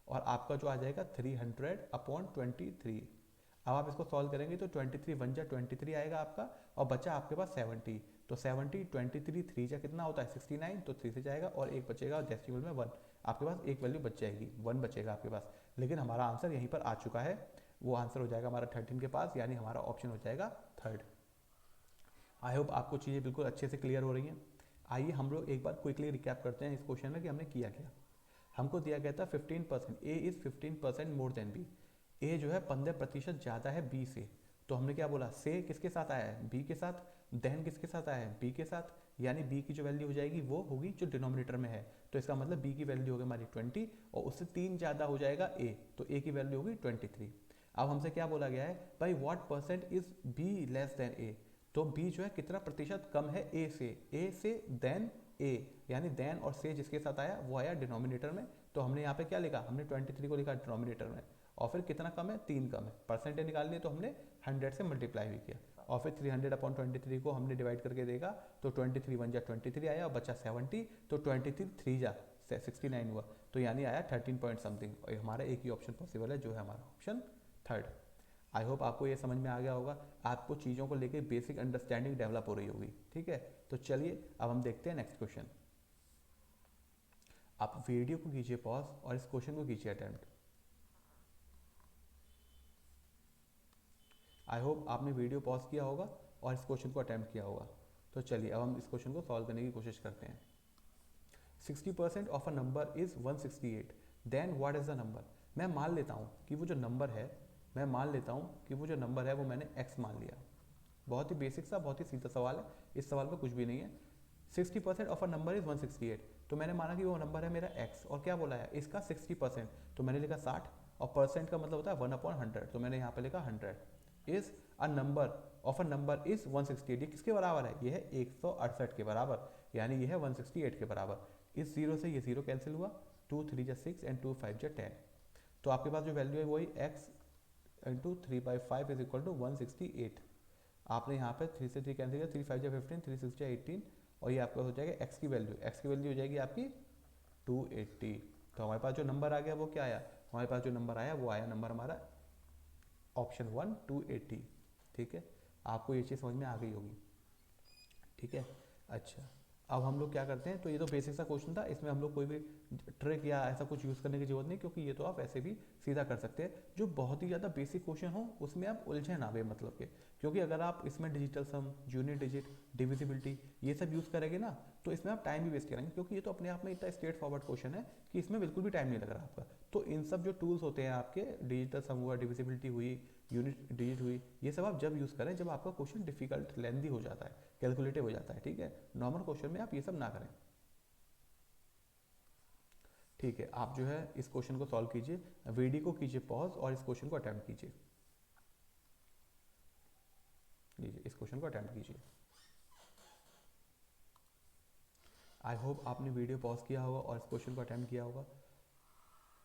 और आपका जो आ जाएगा 300/23। अब आप इसको सॉल्व करेंगे तो 23 वन जा 23 आएगा आपका, और बचा आपके पास 70। तो 70 23 3 जा कितना होता है 69, तो 3 से जाएगा और एक बचेगा डेसिमल में 1। आपके पास एक वैल्यू बच जाएगी, 1 बचेगा आपके पास। लेकिन हमारा आंसर यहीं पर आ चुका है, वो आंसर हो जाएगा हमारा 13 के पास, यानी हमारा ऑप्शन हो जाएगा थर्ड। आई होप आपको चीज़ें बिल्कुल अच्छे से क्लियर हो रही हैं। आइए हम लोग एक बार क्विकली रिकैप करते हैं इस क्वेश्चन में कि हमने किया क्या। हमको दिया गया था 15%, A is 15% more than B. A जो है 15% ज़्यादा है बी से, तो हमने क्या बोला, से किसके साथ आया है, बी के साथ, देन किसके साथ आया है, बी के साथ, यानी बी की जो वैल्यू हो जाएगी वो होगी जो डिनोमिनेटर में है। तो इसका मतलब बी की वैल्यू होगी हमारी 20, और उससे 3 ज़्यादा हो जाएगा ए, तो ए की वैल्यू होगी 23। अब हमसे क्या बोला गया है, by what percent is B less than A, तो बी जो है कितना प्रतिशत कम है ए से देन ए, यानी देन और से जिसके साथ आया वो आया डिनोमिनेटर में। तो हमने यहाँ पे क्या लिखा, हमने 23 को लिखा डिनोमिनेटर में, और फिर कितना कम है, 3 कम है। परसेंटेज निकालनी है तो हमने 100 से मल्टीप्लाई भी किया, और फिर 300/23 को हमने डिवाइड करके देखा, तो 23 वन जा 23 आया और बचा 70, तो 23 3 जा 69 हुआ, तो यानी आया 13 पॉइंट समथिंग। और हमारा एक ही ऑप्शन पॉसिबल है, जो है हमारा ऑप्शन थर्ड। आई होप आपको ये समझ में आ गया होगा, आपको चीज़ों को लेके बेसिक अंडरस्टैंडिंग डेवलप हो रही होगी। ठीक है, तो चलिए अब हम देखते हैं नेक्स्ट क्वेश्चन। आप वीडियो को कीजिए पॉज और इस क्वेश्चन को कीजिए अटेम्प्ट। आई होप आपने वीडियो पॉज किया होगा और इस क्वेश्चन को अटेम्प्ट किया होगा। तो चलिए अब हम इस क्वेश्चन को सॉल्व करने की कोशिश करते हैं। 60% of a number is 168, then what is the number. मैं मान लेता हूँ कि वो जो नंबर है, मैं मान लेता हूँ कि वो जो नंबर है वो मैंने x मान लिया। बहुत ही बेसिक सा, बहुत ही सीधा सवाल है, इस सवाल में कुछ भी नहीं है। 60% ऑफ अ नंबर इज 168, तो मैंने माना कि वो नंबर है मेरा x, और क्या बोला है इसका 60%, तो मैंने लिखा 60, और परसेंट का मतलब होता है 1/100, तो मैंने यहाँ पे लिखा 100। Is a number of a number is 168, ये किसके बराबर है, ये है 168 के बराबर, यानी ये है 168 के बराबर। इस जीरो से ये जीरो कैंसिल हुआ, 2 3 जा 6 एंड 2 5 जा 10, तो आपके पास जो वैल्यू है वही x into 3/5 is equal to 168। आपने यहाँ पे 3 से 3 कैंसिल किया, 3 5 जा 15, 3 6 जा 18, और ये आपका हो जाएगा x की वैल्यू हो जाएगी आपकी 280। तो हमारे पास जो नंबर आ गया वो क्या आया, हमारे पास जो नंबर आया वो आया नंबर हमारा ऑप्शन 1 280। ठीक है, आपको ये चीज़ समझ में आ गई होगी। ठीक है, अच्छा अब हम लोग क्या करते हैं, तो ये तो बेसिक सा क्वेश्चन था, इसमें हम लोग कोई भी ट्रिक या ऐसा कुछ यूज़ करने की जरूरत नहीं, क्योंकि ये तो आप ऐसे भी सीधा कर सकते हैं। जो बहुत ही ज़्यादा बेसिक क्वेश्चन हो उसमें आप उलझे ना बे मतलब के, क्योंकि अगर आप इसमें डिजिटल सम, यूनिट डिजिट, डिविजिबिलिटी ये सब यूज़ करेंगे ना, तो इसमें आप टाइम भी वेस्ट करेंगे, क्योंकि ये तो अपने आप में इतना स्ट्रेट फॉरवर्ड क्वेश्चन है कि इसमें बिल्कुल भी टाइम नहीं लग रहा आपका। तो इन सब जो टूल्स होते हैं आपके, डिजिटल सम हुआ, डिविजिबिलिटी हुई, यूनिट डिजिट हुई, ये सब आप जब यूज़ करें जब आपका क्वेश्चन डिफिकल्ट लेंदी हो जाता है, कैलकुलेटिव हो जाता है। ठीक है, नॉर्मल क्वेश्चन में आप ये सब ना करें। ठीक है, आप जो है इस क्वेश्चन को सॉल्व कीजिए, वीडियो को कीजिए पॉज और इस क्वेश्चन को अटेम्प्ट कीजिए। लीजिए इस क्वेश्चन को अटेम्प्ट कीजिए। आई होप आपने वीडियो पॉज किया होगा और इस क्वेश्चन को अटेम्प्ट किया होगा।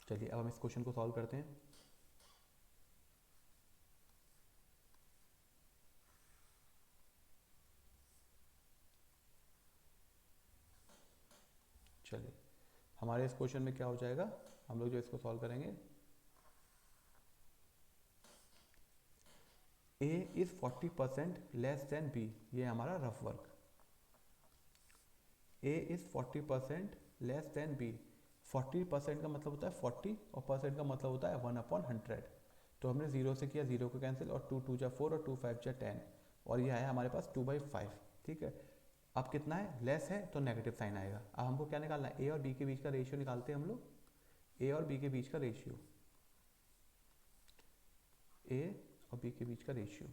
चलिए अब हम इस क्वेश्चन को सॉल्व करते हैं। चलिए हमारे इस क्वेश्चन में क्या हो जाएगा, हम लोग जो इसको सॉल्व करेंगे, a is 40% less then b, ये हमारा rough work. a is 40% less then b, 40% का मतलब होता है 40 और परसेंट का मतलब होता है 1/100। तो हमने जीरो से किया, जीरो को कैंसिल, और 2 2 जा 4 और 2 5 जा 10, और ये आया हमारे पास 2/5। ठीक है, अब कितना है, लेस है तो नेगेटिव साइन आएगा। अब हमको क्या निकालना है, ए और बी के बीच का रेशियो निकालते हैं हम लोग। ए और बी के बीच का रेशियो, ए और बी के बीच का रेशियो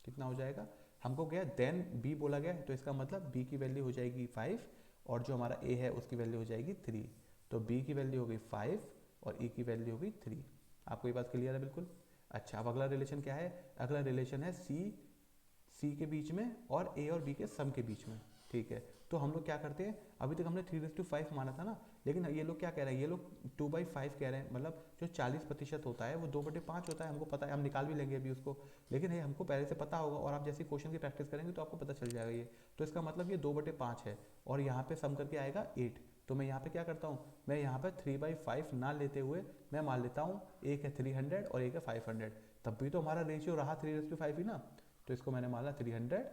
कितना हो जाएगा, हमको क्या देन बी बोला गया है, तो इसका मतलब बी की वैल्यू हो जाएगी 5 और जो हमारा ए है उसकी वैल्यू हो जाएगी 3। तो बी की वैल्यू हो गई 5 और ई की वैल्यू हो गई 3। आपको ये बात क्लियर है बिल्कुल। अच्छा, अब अगला रिलेशन क्या है, अगला रिलेशन है सी के बीच में और ए और बी के सम के बीच में। ठीक है, तो हम लोग क्या करते हैं, अभी तक हमने 3:5 माना था ना, लेकिन ये लोग क्या कह रहे हैं, ये लोग 2/5 कह रहे हैं, मतलब जो 40% होता है वो 2/5 होता है, हमको पता है, हम निकाल भी लेंगे अभी उसको, लेकिन ये हमको पहले से पता होगा और आप जैसे क्वेश्चन की प्रैक्टिस करेंगे तो आपको पता चल जाएगा ये। तो इसका मतलब ये 2/5 है और यहाँ पे सम करके आएगा 8। तो मैं यहाँ पे क्या करता हूँ, मैं यहाँ पे 3/5 ना लेते हुए मैं मान लेता हूँ एक है 300 और एक है 500, तब भी तो हमारा रेशियो रहा 3:5 ही ना। तो इसको मैंने माना 300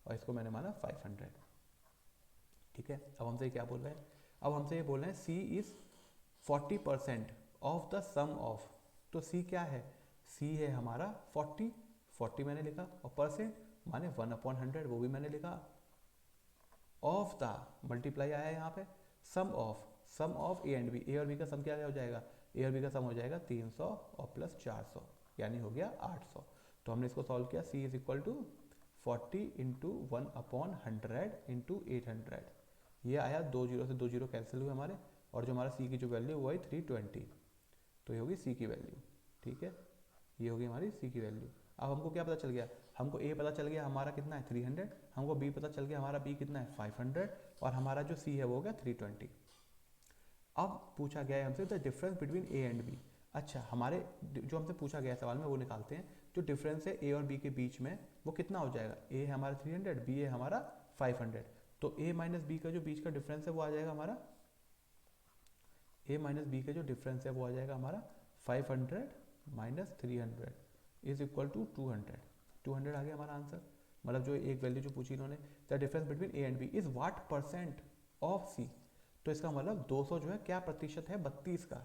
और इसको मैंने माना 500। ठीक है, अब हमसे क्या बोल रहे हैं, अब हमसे ये बोल रहे हैं C is 40% of the sum of. तो सी क्या है, सी है हमारा 40 मैंने लिखा, और परसेंट माने 1/100 वो भी मैंने लिखा, ऑफ द मल्टीप्लाई आया यहाँ पे, सम ऑफ ए एंड बी, ए और बी का सम क्या हो जाएगा, ए और बी का सम हो जाएगा 300 और प्लस 400 यानी हो गया 800। तो हमने इसको सॉल्व किया, C is equal to 40 into 1/100 into 800, ये आया, 2 जीरो से 2 जीरो कैंसिल हुए हमारे, और जो हमारा सी की जो वैल्यू वो है 320। तो ये होगी सी की वैल्यू। ठीक है, ये होगी हमारी सी की वैल्यू। अब हमको क्या पता चल गया, हमको ए पता चल गया हमारा कितना है 300, हमको बी पता चल गया हमारा बी कितना है 500, और हमारा जो सी है वो हो गया 320। अब पूछा गया है हमसे the difference between A and B. अच्छा, हमारे जो हमसे पूछा गया है सवाल में वो निकालते हैं, जो डिफरेंस है ए और बी के बीच में वो कितना हो जाएगा, ए है हमारा 300, बी है हमारा 500। तो ए माइनस बी का जो बीच का डिफरेंस है वो आ जाएगा हमारा, ए माइनस बी का जो डिफरेंस है वो आ जाएगा हमारा 500 माइनस 300 इज इक्वल टू 200। 200 आ गया हमारा आंसर, मतलब जो एक वैल्यू जो पूछी इन्होंने, the difference between A and B is what percent of C. तो इसका मतलब 200 जो है क्या प्रतिशत है 32 का,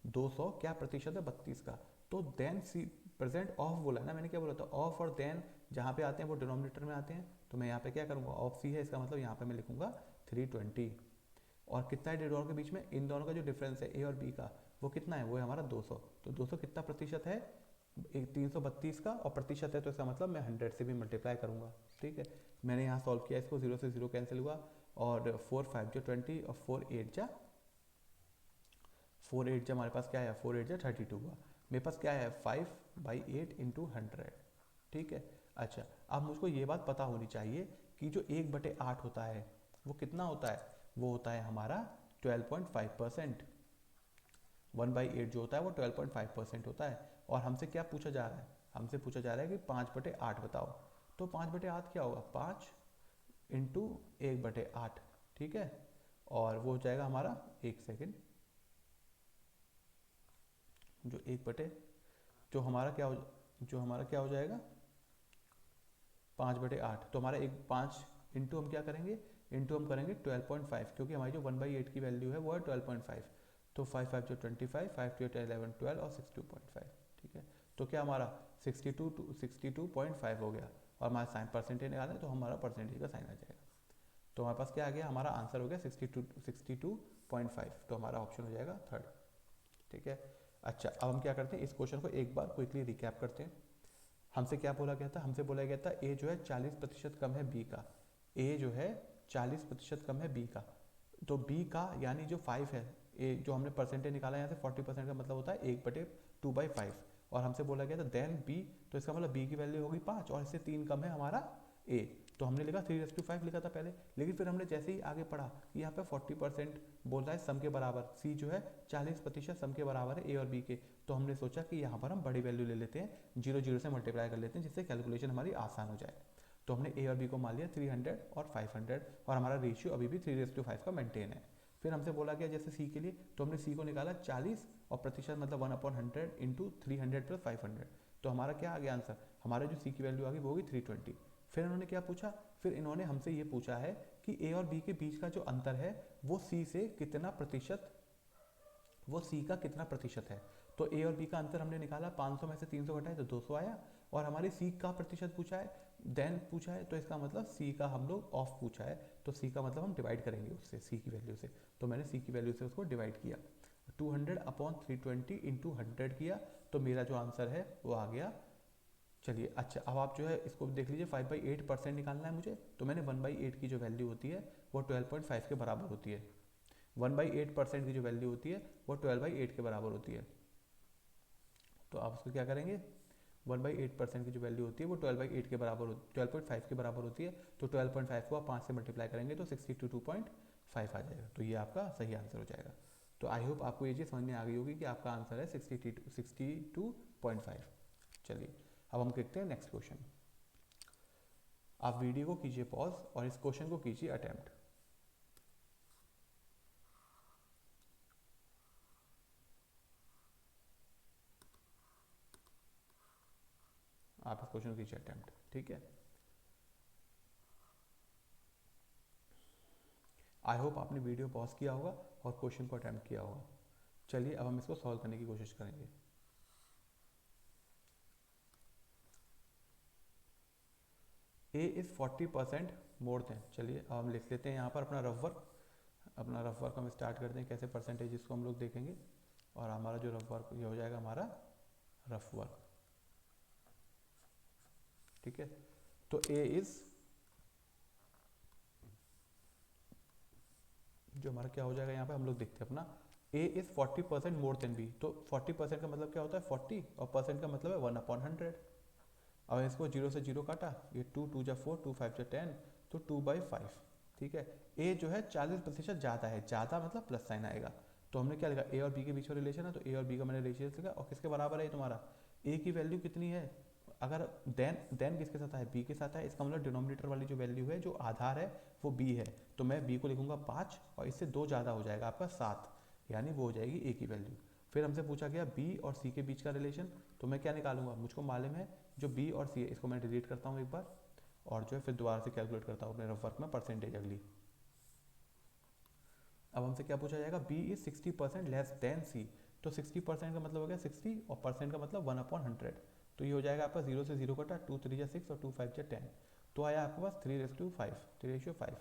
200 क्या प्रतिशत है 32 का। तो देन सी प्रेजेंट ऑफ बोला है ना मैंने, क्या बोला था ऑफ और देन जहाँ पे आते हैं वो डिनोमिनेटर में आते हैं, तो मैं यहाँ पे क्या करूँगा, ऑफ सी है इसका मतलब यहाँ पे मैं लिखूंगा 320, और कितना है दोनों के बीच में, इन दोनों का जो डिफरेंस है ए और बी का वो कितना है, वो है हमारा 200। तो 200 कितना प्रतिशत है, 332 का, और प्रतिशत है तो इसका मतलब मैं 100 से भी मल्टीप्लाई करूंगा। ठीक है, मैंने यहाँ सॉल्व किया इसको, 0 से 0 कैंसिल हुआ, और 4 5 जो 20 और 4 8 जा हमारे पास क्या है, 4 8 जा 32 हुआ, मेरे पास क्या है 5/8 इंटू 100। ठीक है, अच्छा अब मुझको ये बात पता होनी चाहिए कि जो 1/8 होता है वो कितना होता है, वो होता है हमारा 12.5%। 1/8 जो होता है वो 12.5% होता है, और हमसे क्या पूछा जा रहा है, हमसे पूछा जा रहा है कि 5/8 बताओ। तो 5/8 क्या होगा, 5 इंटू 1/8। ठीक है, और वो हो जाएगा हमारा, एक सेकेंड, जो 1 जो हमारा क्या हो, जो हमारा क्या हो जाएगा 5/8, तो हमारा एक 5 इंटू हम क्या करेंगे, इंटू हम करेंगे 12.5, क्योंकि हमारी जो 1/8 की वैल्यू है वो है 12.5। तो 5 5 जो 25, 5 2 11 12 और 62.5। ठीक है, तो क्या हमारा 62.5 हो गया, और हमारा साइन परसेंटेज निकालें तो हमारा परसेंटेज का साइन आ जाएगा। तो हमारे पास क्या आ गया, हमारा आंसर हो गया 62.5, तो हमारा ऑप्शन हो जाएगा थर्ड। ठीक है, अच्छा अब हम क्या करते हैं, इस क्वेश्चन को एक बार क्विकली रिकैप करते हैं। हमसे क्या बोला गया था, हमसे बोला गया था ए जो है 40% कम है बी का, ए जो है 40% कम है बी का, तो बी का यानी जो 5 है, ए जो हमने परसेंटेज निकाला यहाँ से 40% का मतलब होता है 1/2/5, और हमसे बोला गया था देन बी, तो इसका मतलब बी की वैल्यू होगी 5 और इससे 3 कम है हमारा ए, तो हमने लिखा 3:5 लिखा था पहले, लेकिन फिर हमने जैसे ही आगे पढ़ा कि यहाँ पे 40% बोल रहा है सम के बराबर, सी जो है 40% सम के बराबर है ए और बी के, तो हमने सोचा कि यहाँ पर हम बड़ी वैल्यू ले लेते हैं, 0 0 से मल्टीप्लाई कर लेते हैं जिससे कैलकुलेशन हमारी आसान हो जाए। तो हमने ए और बी को मान लिया 300 और 500, और हमारा रेशियो अभी भी 3:5 का मेंटेन है। फिर हमसे बोला गया जैसे सी के लिए, तो हमने सी को निकाला 40 और प्रतिशत मतलब 1/100 इंटू 300 प्लस 500, तो हमारा क्या आ गया आंसर, हमारे जो सी की वैल्यू आ गई वो होगी 320। फिर इन्होंने क्या पूछा, फिर इन्होंने हमसे ये पूछा है कि ए और बी के बीच का जो अंतर है वो सी से कितना प्रतिशत, वो सी का कितना प्रतिशत है। तो ए और बी का अंतर हमने निकाला, 500 में से 300 घटाए तो 200 आया, और हमारे सी का प्रतिशत पूछा है, देन पूछा है, तो इसका मतलब सी का हम लोग ऑफ पूछा है, तो सी का मतलब हम डिवाइड करेंगे उससे, सी की वैल्यू से, तो मैंने सी की वैल्यू से उसको डिवाइड किया। 200 अपॉन 320 इंटू 100 किया, तो मेरा जो आंसर है वो आ गया। चलिए अच्छा, अब आप जो है इसको देख लीजिए, 5/8% निकालना है मुझे, तो मैंने 1/8 की जो वैल्यू होती है वो 12.5 के बराबर होती है। 1/8% की जो वैल्यू होती है वो 12/8 के बराबर होती है। तो आप उसको क्या करेंगे, 1/8% की जो वैल्यू होती है वो 12/8 के बराबर 12.5 के बराबर होती है। तो 12.5 को आप 5 से मल्टीप्लाई करेंगे तो 62.5 आ जाएगा। तो ये आपका सही आंसर हो जाएगा। तो आई होप आपको ये चीज़ समझ में आ गई होगी कि आपका आंसर है 62.5। चलिए अब हम देखते हैं नेक्स्ट क्वेश्चन। आप वीडियो को कीजिए पॉज और इस क्वेश्चन को कीजिए अटेम्प्ट। आप इस क्वेश्चन को कीजिए अटेम्प्ट, ठीक है। आई होप आपने वीडियो पॉज किया होगा और क्वेश्चन को अटेम्प्ट किया होगा। चलिए अब हम इसको सॉल्व करने की कोशिश करेंगे। ए इज़ 40% मोर देन, चलिए अब हम लिख लेते हैं यहाँ पर अपना रफ वर्क। अपना रफ वर्क हम स्टार्ट करते हैं, कैसे परसेंटेज इसको हम लोग देखेंगे। और हमारा जो रफ वर्क ये हो जाएगा हमारा रफ वर्क, ठीक है। तो ए इज़, जो हमारा क्या हो जाएगा यहाँ पे हम लोग देखते हैं अपना, A is 40% more than B. तो 40% का मतलब क्या होता है 40, और परसेंट का मतलब है 1/100। अब इसको 0 से 0 काटा, ये 2 2 जा 4, 2 5 जा 10, तो 2/5, ठीक है। ए जो है 40% ज़्यादा है, ज़्यादा मतलब प्लस साइन आएगा। तो हमने क्या लिखा, ए और बी के बीच में रिलेशन है, तो ए और बी का मैंने रेशियो लिखा। और किसके बराबर है तुम्हारा, ए की वैल्यू कितनी है, अगर देन किसके साथ है, बी के साथ है, इसका मतलब डिनोमिनेटर वाली जो वैल्यू है, जो आधार है वो बी है। तो मैं बी को लिखूंगा 5 और इससे 2 ज़्यादा हो जाएगा आपका 7, यानी वो हो जाएगी ए की वैल्यू। फिर हमसे पूछा गया बी और सी के बीच का रिलेशन, तो मैं क्या निकालूंगा, मुझको मालूम है जो बी और सी है, इसको मैं डिलीट करता हूँ एक बार, और जो है फिर दोबारा से कैलकुलेट करता हूँ अपने रफ वर्क में परसेंटेज अगली। अब हमसे क्या पूछा जाएगा, बी इज 60% लेस देन सी। तो 60% का मतलब हो गया 60, और परसेंट का मतलब 1/100। तो ये हो जाएगा आपका 0 से 0 कटा, 2 3 जा 6 और 2 5 जा 10। तो आया आपके पास 3:5, 3:5।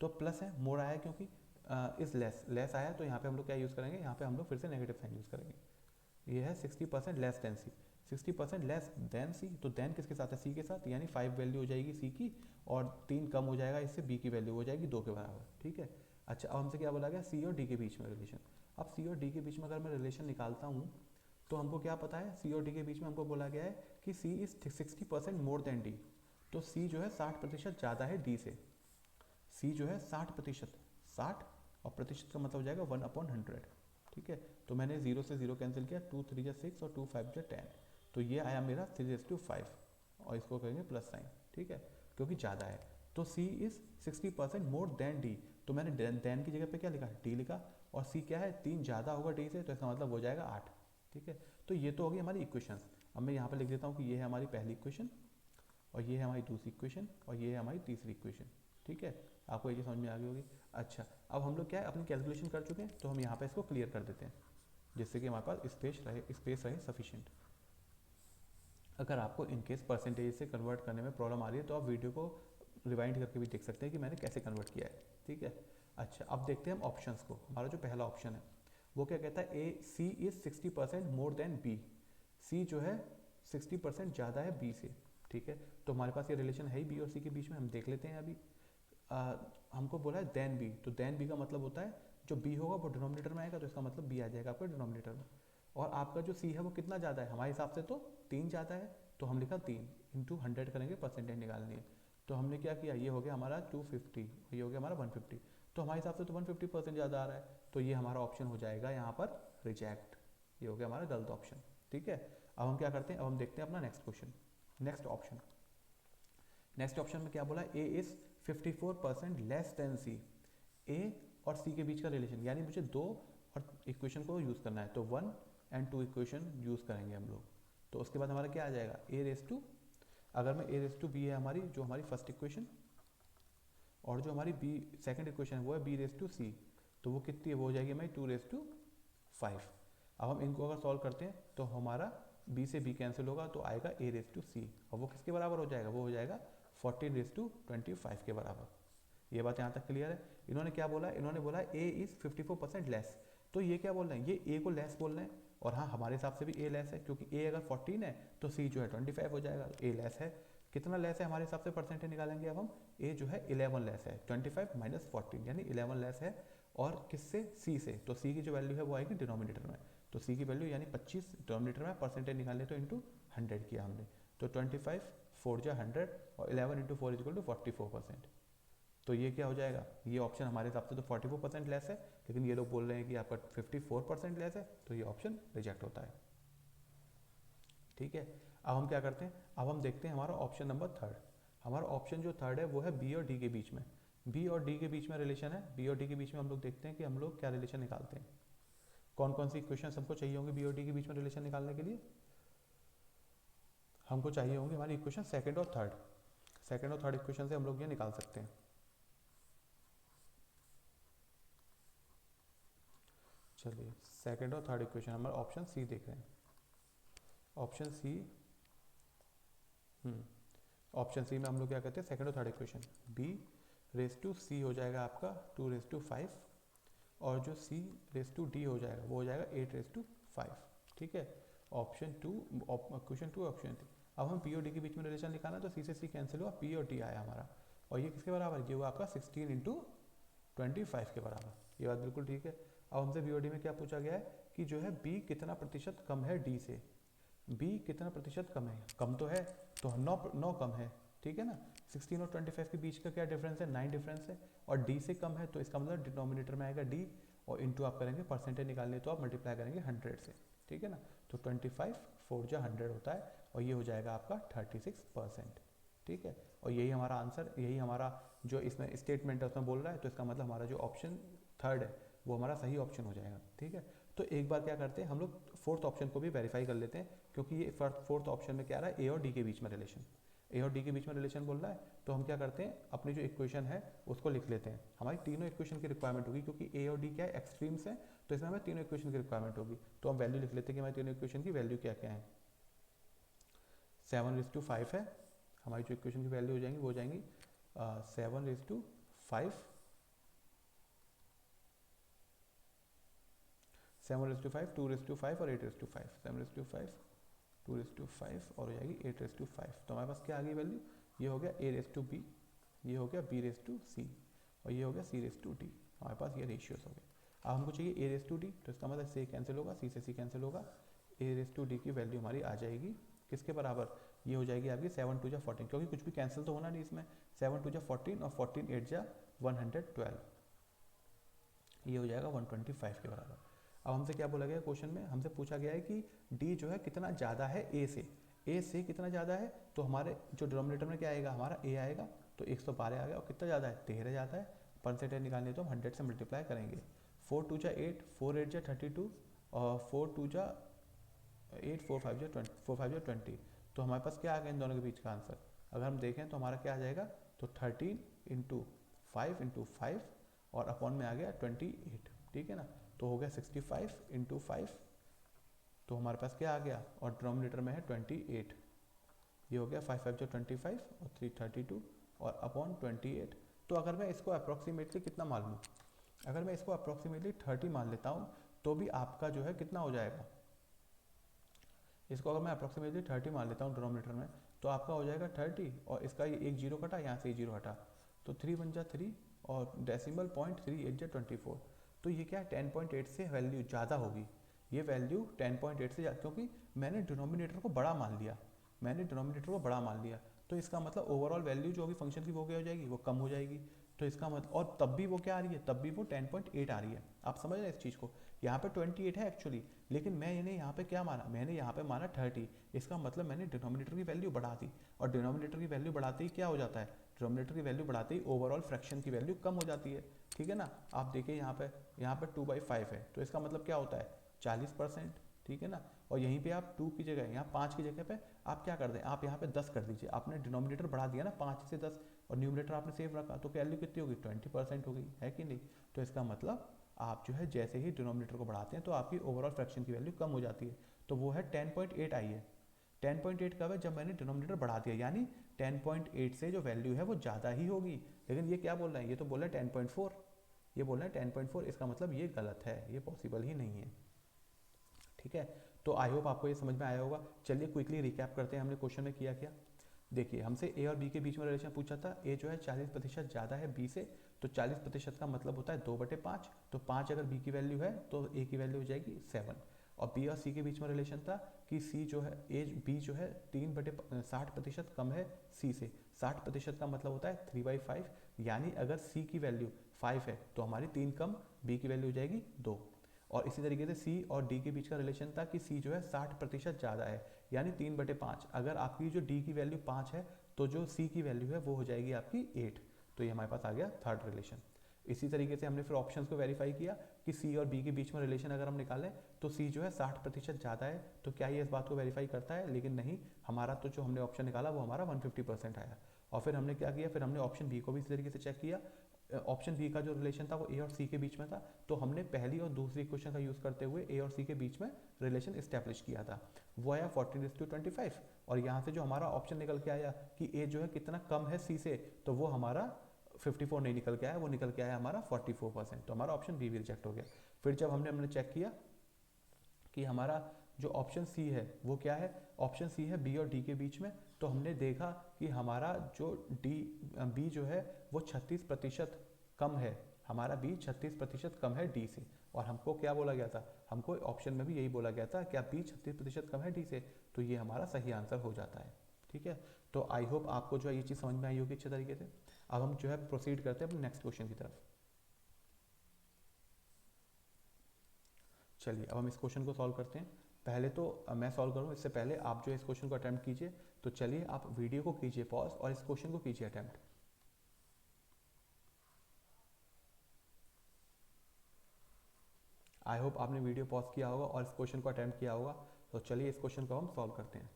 तो प्लस है, मोर आया क्योंकि इज लेस आया, तो यहाँ पे हम लोग क्या यूज़ करेंगे, यहाँ पे हम लोग फिर से नेगेटिव साइन यूज़ करेंगे। ये है 60% लेस देन सी, 60% लेस देन सी, तो देन किसके साथ है, सी के साथ, यानी 5 वैल्यू हो जाएगी सी की, और 3 कम हो जाएगा इससे, बी की वैल्यू हो जाएगी 2 के बराबर, ठीक है। अच्छा अब हमसे क्या बोला गया, सी और डी के बीच में रिलेशन। अब सी और डी के बीच में अगर मैं रिलेशन निकालता हूँ, तो हमको क्या पता है, सी और डी के बीच में हमको बोला गया है कि सी इज 60% मोर देन डी। तो सी जो है 60% ज़्यादा है डी से। सी जो है 60%, 60, और प्रतिशत का मतलब हो जाएगा 1/100, ठीक है। तो मैंने 0 से 0 कैंसिल किया, 2 3 जा 6 और 2 5 जा 10। तो ये आया मेरा 3:5, और इसको कहेंगे प्लस साइन, ठीक है, क्योंकि ज़्यादा है। तो सी इज़ 60% मोर देन डी। तो मैंने देन की जगह पे क्या लिखा, डी लिखा, और सी क्या है, 3 ज़्यादा होगा डी से, तो इसका मतलब हो जाएगा 8, ठीक है। तो ये तो होगी हमारी इक्वेशंस। अब मैं यहाँ पे लिख देता हूँ कि ये है हमारी पहली इक्वेशन, और ये है हमारी दूसरी इक्वेशन, और ये है हमारी तीसरी इक्वेशन, ठीक है। आपको ये चीज़ समझ में आ गई होगी। अच्छा अब हम लोग क्या है, अपनी कैलकुलेशन कर चुके हैं, तो हम यहाँ पे इसको क्लियर कर देते हैं, जिससे कि हमारे पास स्पेस रहे सफिशिएंट। अगर आपको इनकेस परसेंटेज से कन्वर्ट करने में प्रॉब्लम आ रही है, तो आप वीडियो को रिवाइंड करके भी देख सकते हैं कि मैंने कैसे कन्वर्ट किया है, ठीक है। अच्छा अब देखते हैं हम ऑप्शंस को। हमारा जो पहला ऑप्शन है वो क्या कहता है, ए सी इज 60% मोर देन बी। सी जो है 60% ज़्यादा है बी से, ठीक है। तो हमारे पास ये रिलेशन है ही बी और सी के बीच में, हम देख लेते हैं अभी। हमको बोला है देन बी, तो देन बी का मतलब होता है जो बी होगा वो डिनोमिनेटर में आएगा, तो इसका मतलब बी आ जाएगा आपका डिनोमिनेटर में। और आपका जो सी है वो कितना ज़्यादा है, हमारे हिसाब से तो 3 ज़्यादा है, तो हम लिखा 3 इंटू 100 करेंगे, परसेंटेज निकालनी है। तो हमने क्या किया, ये हो गया हमारा 250, ये हो गया हमारा 150। तो हमारे हिसाब से तो 150% ज़्यादा आ रहा है, तो ये हमारा ऑप्शन हो जाएगा यहाँ पर रिजेक्ट। ये हो गया हमारा गलत ऑप्शन, ठीक है। अब हम क्या करते हैं, अब हम देखते हैं अपना next question, next option. Next option में क्या बोला, ए इज 54% लेस देन सी। ए और सी के बीच का रिलेशन, यानी मुझे दो और इक्वेशन को यूज़ करना है, तो 1 और 2 इक्वेशन यूज़ करेंगे हम लोग। तो उसके बाद हमारा क्या आ जाएगा, ए रेस टू, अगर मैं ए रेस टू बी है हमारी जो हमारी फर्स्ट इक्वेशन, और जो हमारी बी सेकंड इक्वेशन है वो है बी रेस टू सी, तो वो कितनी है, वो हो जाएगी हमारी 2:5। अब हम इनको अगर सॉल्व करते हैं तो हमारा बी से बी कैंसिल होगा, तो आएगा ए रेस टू सी, और वो किसके बराबर हो जाएगा, वो हो जाएगा 14:25 के बराबर। ये बात यहाँ तक क्लियर है। इन्होंने क्या बोला, इन्होंने बोला ए इज़ 54% लेस, तो ये क्या बोल रहे हैं, ये ए को लेस बोल रहे हैं, और हाँ हमारे हिसाब से भी ए लेस है, क्योंकि ए अगर 14 है तो सी जो है 25 हो जाएगा, ए लेस है। कितना लेस है हमारे हिसाब से परसेंटेज निकालेंगे अब हम, ए जो है 11 लेस है, 25 माइनस 14 यानी 11 लेस है। और किससे, सी से, तो सी की जो वैल्यू है वो आएगी डिनोमिनेटर में, तो सी की वैल्यू यानी 25 डिनोमिनेटर में, परसेंटेज निकालने तो इंटू 100 किया हमने, तो 25 4 जा 100 और 11 इंटू 4 इक्वल टू 44%। तो ये क्या हो जाएगा, ये ऑप्शन हमारे हिसाब से तो 44% लेस है, लेकिन ये लोग बोल रहे हैं कि आपका 54% लेस है, तो ये ऑप्शन रिजेक्ट होता है। ठीक है, अब हम क्या करते हैं, अब हम देखते हैं हमारा ऑप्शन नंबर थर्ड। हमारा ऑप्शन जो थर्ड है वो है बी और डी के बीच में, बी और डी के बीच में रिलेशन है, बी और डी के बीच में हम लोग देखते हैं कि हम लोग क्या रिलेशन निकालते हैं, कौन कौन सी इक्वेशन हमको चाहिए होंगे बी और डी के बीच में रिलेशन निकालने के लिए। हमको चाहिए होंगे हमारी इक्वेशन सेकंड और थर्ड, सेकंड और थर्ड इक्वेशन से हम लोग ये निकाल सकते हैं। चलिए सेकंड और थर्ड इक्वेशन हमारा ऑप्शन सी देख रहे हैं, ऑप्शन सी, ऑप्शन सी में हम लोग क्या कहते हैं, सेकंड और third equation, B raise to C हो जाएगा आपका 2 रेस टू 5, और जो सी रेस टू डी हो जाएगा वो हो जाएगा 8 रेस टू 5। ठीक है, option two, question two option three. अब हम पी और डी के बीच में रिलेशन निकालना, तो सी से सी कैंसिल हुआ, पी और डी आया हमारा, और ये किसके बराबर, ये हुआ आपका 16 इंटू 25 के बराबर। ये बात बिल्कुल ठीक है। अब हमसे बी और डी में क्या पूछा गया है कि जो है बी कितना प्रतिशत कम है डी से, बी कितना प्रतिशत कम है, कम तो है, तो 9 कम है, ठीक है ना। 16 और 25 के बीच का क्या डिफरेंस है, 9 डिफरेंस है, और डी से कम है, तो इसका मतलब डिनोमिनेटर में आएगा डी, और इंटू आप करेंगे, परसेंटेज निकालने तो आप मल्टीप्लाई करेंगे 100 से, ठीक है ना। तो 25 4 जा 100 होता है, और ये हो जाएगा आपका 36%, ठीक है। और यही हमारा आंसर, यही हमारा जो इसमें स्टेटमेंट है उसमें बोल रहा है, तो इसका मतलब हमारा जो ऑप्शन थर्ड है वो हमारा सही ऑप्शन हो जाएगा, ठीक है। तो एक बार क्या करते हैं हम लोग, फोर्थ ऑप्शन को भी वेरीफाई कर लेते हैं, क्योंकि ये फोर्थ ऑप्शन में क्या रहा है, ए और डी के बीच में रिलेशन, ए और डी के बीच में रिलेशन बोल रहा है। तो हम क्या करते हैं, अपनी जो इक्वेशन है उसको लिख लेते हैं, हमारी तीनों इक्वेशन की रिक्वायरमेंट होगी, क्योंकि ए और डी क्या है, एक्सट्रीम्स है, तो इसमें हमें तीनों इक्वेशन की रिक्वायरमेंट होगी। तो हम वैल्यू लिख लेते हैं कि हमारी तीनों इक्वेशन की वैल्यू क्या क्या है। 7:5 है हमारी जो इक्वेशन की वैल्यू हो जाएंगी, वो हो जाएंगी 7:5, 7:5, 2:5 और 8:5, 7:5, 2:5 और हो जाएगी 8:5। तो हमारे पास क्या आ गई वैल्यू, ये हो गया a रेस टू बी, ये हो गया b रेस टू सी, और ये हो गया c रेस टू डी। हमारे पास ये रेशियोज हो गए। अब हमको चाहिए a रेस टू डी, तो इसका मतलब से कैंसिल होगा, c से c कैंसिल होगा, a रेस टू डी की वैल्यू हमारी आ जाएगी किसके बराबर, ये हो जाएगी आपकी 7 2 जा 14, क्योंकि कुछ भी कैंसिल तो होना नहीं इसमें, 7 2 जा 14 और 14 8 जा 112, ये हो जाएगा 125 के बराबर। अब हमसे क्या बोला गया क्वेश्चन में, हमसे पूछा गया है कि डी जो है कितना ज़्यादा है ए से कितना ज़्यादा है, तो हमारे जो डिनोमिनेटर में क्या आएगा, हमारा ए आएगा, तो 112 आ गया, और कितना ज़्यादा है, 13 ज़्यादा है, परसेंटेज निकालनी तो हम 100 से मल्टीप्लाई करेंगे, 4 2 जा 8, 4 8 जा 32, और 4 2 जा 8, 4 5 जा 20, 4 5 जा 20। तो हमारे पास क्या आ गया इन दोनों के बीच का आंसर, अगर हम देखें तो हमारा क्या आ जाएगा, तो 13 इंटू 5 इंटू 5 और अपॉन में आ गया 28, ठीक है ना। तो हो गया 65 इंटू 5, तो हमारे पास क्या आ गया, और डिनोमिनेटर में है 28, ये हो गया 5 5 जो 25 और 3 32 और अपॉन 28। तो अगर मैं इसको अप्रॉक्सीमेटली कितना मान लूँ, अगर मैं इसको अप्रॉक्सीमेटली 30 मान लेता हूँ, तो भी आपका जो है कितना हो जाएगा, इसको अगर मैं अप्रॉक्सीमेटली 30 मान लेता हूँ डिनोमिनेटर में, तो आपका हो जाएगा 30, और इसका ये एक जीरो कटा, यहाँ से एक जीरो हटा, तो 3 बन जा 3, और डेसिमल पॉइंट 3 8 जा 24। तो ये क्या 10.8 से वैल्यू ज़्यादा होगी, ये वैल्यू 10.8 से ज़्यादा, क्योंकि मैंने डिनोमिनेटर को बड़ा मान लिया, मैंने डिनोमिनेटर को बड़ा मान लिया, तो इसका मतलब ओवरऑल वैल्यू जो भी फंक्शन की वो क्या हो जाएगी, वो कम हो जाएगी। तो इसका मतलब, और तब भी वो क्या आ रही है, तब भी वो 10.8 आ रही है। आप समझ रहे हैं इस चीज़ को, यहाँ पे 28 है एक्चुअली, लेकिन मैंने यहाँ पे क्या माना, मैंने यहाँ पे माना 30, इसका मतलब मैंने डिनोमिनेटर की वैल्यू बढ़ा दी, और डिनोमिनेटर की वैल्यू बढ़ाते ही क्या हो जाता है, डिनोमिनेटर की वैल्यू बढ़ाते ही ओवरऑल फ्रैक्शन की वैल्यू कम हो जाती है, ठीक है ना। आप देखिए यहाँ पे 2/5 है, तो इसका मतलब क्या होता है 40%, ठीक है ना। और यहीं पे आप 2 की जगह, यहाँ 5 की जगह पे आप क्या कर दें, आप यहाँ पे 10 कर दीजिए, आपने डिनोमिनेटर बढ़ा दिया ना 5 से 10, और न्यूमरेटर आपने सेव रखा, तो वैल्यू कितनी होगी 20% हो गई, है कि नहीं। तो इसका मतलब आप जो है जैसे ही डिनोमिनेटर को बढ़ाते हैं, तो आपकी ओवरऑल फ्रैक्शन की वैल्यू कम हो जाती है। तो वो है 10.8 आई है, 10.8 कब है, जब मैंने डिनोमिनेटर बढ़ा दिया, यानी 10.8 से जो वैल्यू है वो ज़्यादा ही होगी। लेकिन ये क्या बोल रहा है, ये तो बोल रहा है 10.4, ये बोल रहे हैं 10.4, इसका मतलब ये गलत है, ये पॉसिबल ही नहीं है। ठीक है, तो आई होप आपको ये समझ में आया होगा। चलिए क्विकली रिकैप करते हैं हमने क्वेश्चन में किया क्या। देखिए हमसे ए और बी के बीच में रिलेशन पूछा था, ए जो है 40% ज़्यादा है बी से, तो 40% का मतलब होता है 2/5, तो 5 अगर बी की वैल्यू है तो ए की वैल्यू हो जाएगी 7। और बी और सी के बीच में रिलेशन था कि सी जो है ए बी जो है 60% कम है सी से। 60% का मतलब होता है 3/5, यानी अगर सी की वैल्यू 5 है तो हमारी 3 कम बी की वैल्यू हो जाएगी 2। और इसी तरीके से सी और डी के बीच का रिलेशन था कि सी जो है 60% ज़्यादा है, यानी 3/5। अगर आपकी जो डी की वैल्यू 5 है तो जो सी की वैल्यू है वो हो जाएगी आपकी 8। तो ये हमारे पास आ गया थर्ड रिलेशन। इसी तरीके से हमने फिर ऑप्शंस को वेरीफाई किया कि सी और बी के बीच में रिलेशन अगर हम निकालें तो सी जो है 60% ज़्यादा है, तो क्या ये इस बात को वेरीफाई करता है, लेकिन नहीं, हमारा तो जो हमने ऑप्शन निकाला वो हमारा 150% आया। और फिर हमने क्या किया, फिर हमने ऑप्शन बी को भी इसी तरीके से चेक किया। ऑप्शन बी का जो रिलेशन था वो ए और सी के बीच में था, तो हमने पहली और दूसरी क्वेश्चन का यूज़ करते हुए ए और सी के बीच में रिलेशन इस्टेब्लिश किया था, वो आया 14:25। और यहाँ से जो हमारा ऑप्शन निकल के आया कि ए जो है कितना कम है सी से, तो वो हमारा 54 नहीं निकल के आया, वो निकल के आया हमारा 44%, तो हमारा ऑप्शन बी भी रिजेक्ट हो गया। फिर जब हमने चेक किया कि हमारा जो ऑप्शन सी है वो क्या है, ऑप्शन सी है बी और डी के बीच में, तो हमने देखा कि हमारा जो बी जो है वो 36% कम है, हमारा बी 36% कम है डी से। और हमको क्या बोला गया था, हमको ऑप्शन में भी यही बोला गया था क्या बी 36% कम है डी से, तो ये हमारा सही आंसर हो जाता है। ठीक है, तो आई होप आपको जो है ये चीज़ समझ में आई होगी अच्छे तरीके से। अब हम जो है प्रोसीड करते हैं अपने नेक्स्ट क्वेश्चन की तरफ। चलिए अब हम इस क्वेश्चन को सॉल्व करते हैं। पहले तो मैं सॉल्व करूँ इससे पहले आप जो इस क्वेश्चन को अटैम्प्ट कीजिए। तो चलिए आप वीडियो को कीजिए पॉज और इस क्वेश्चन को कीजिए अटैम्प्ट। आई होप आपने वीडियो पॉज किया होगा और इस क्वेश्चन को अटैम्प्ट किया होगा। तो चलिए इस क्वेश्चन को हम सॉल्व करते हैं।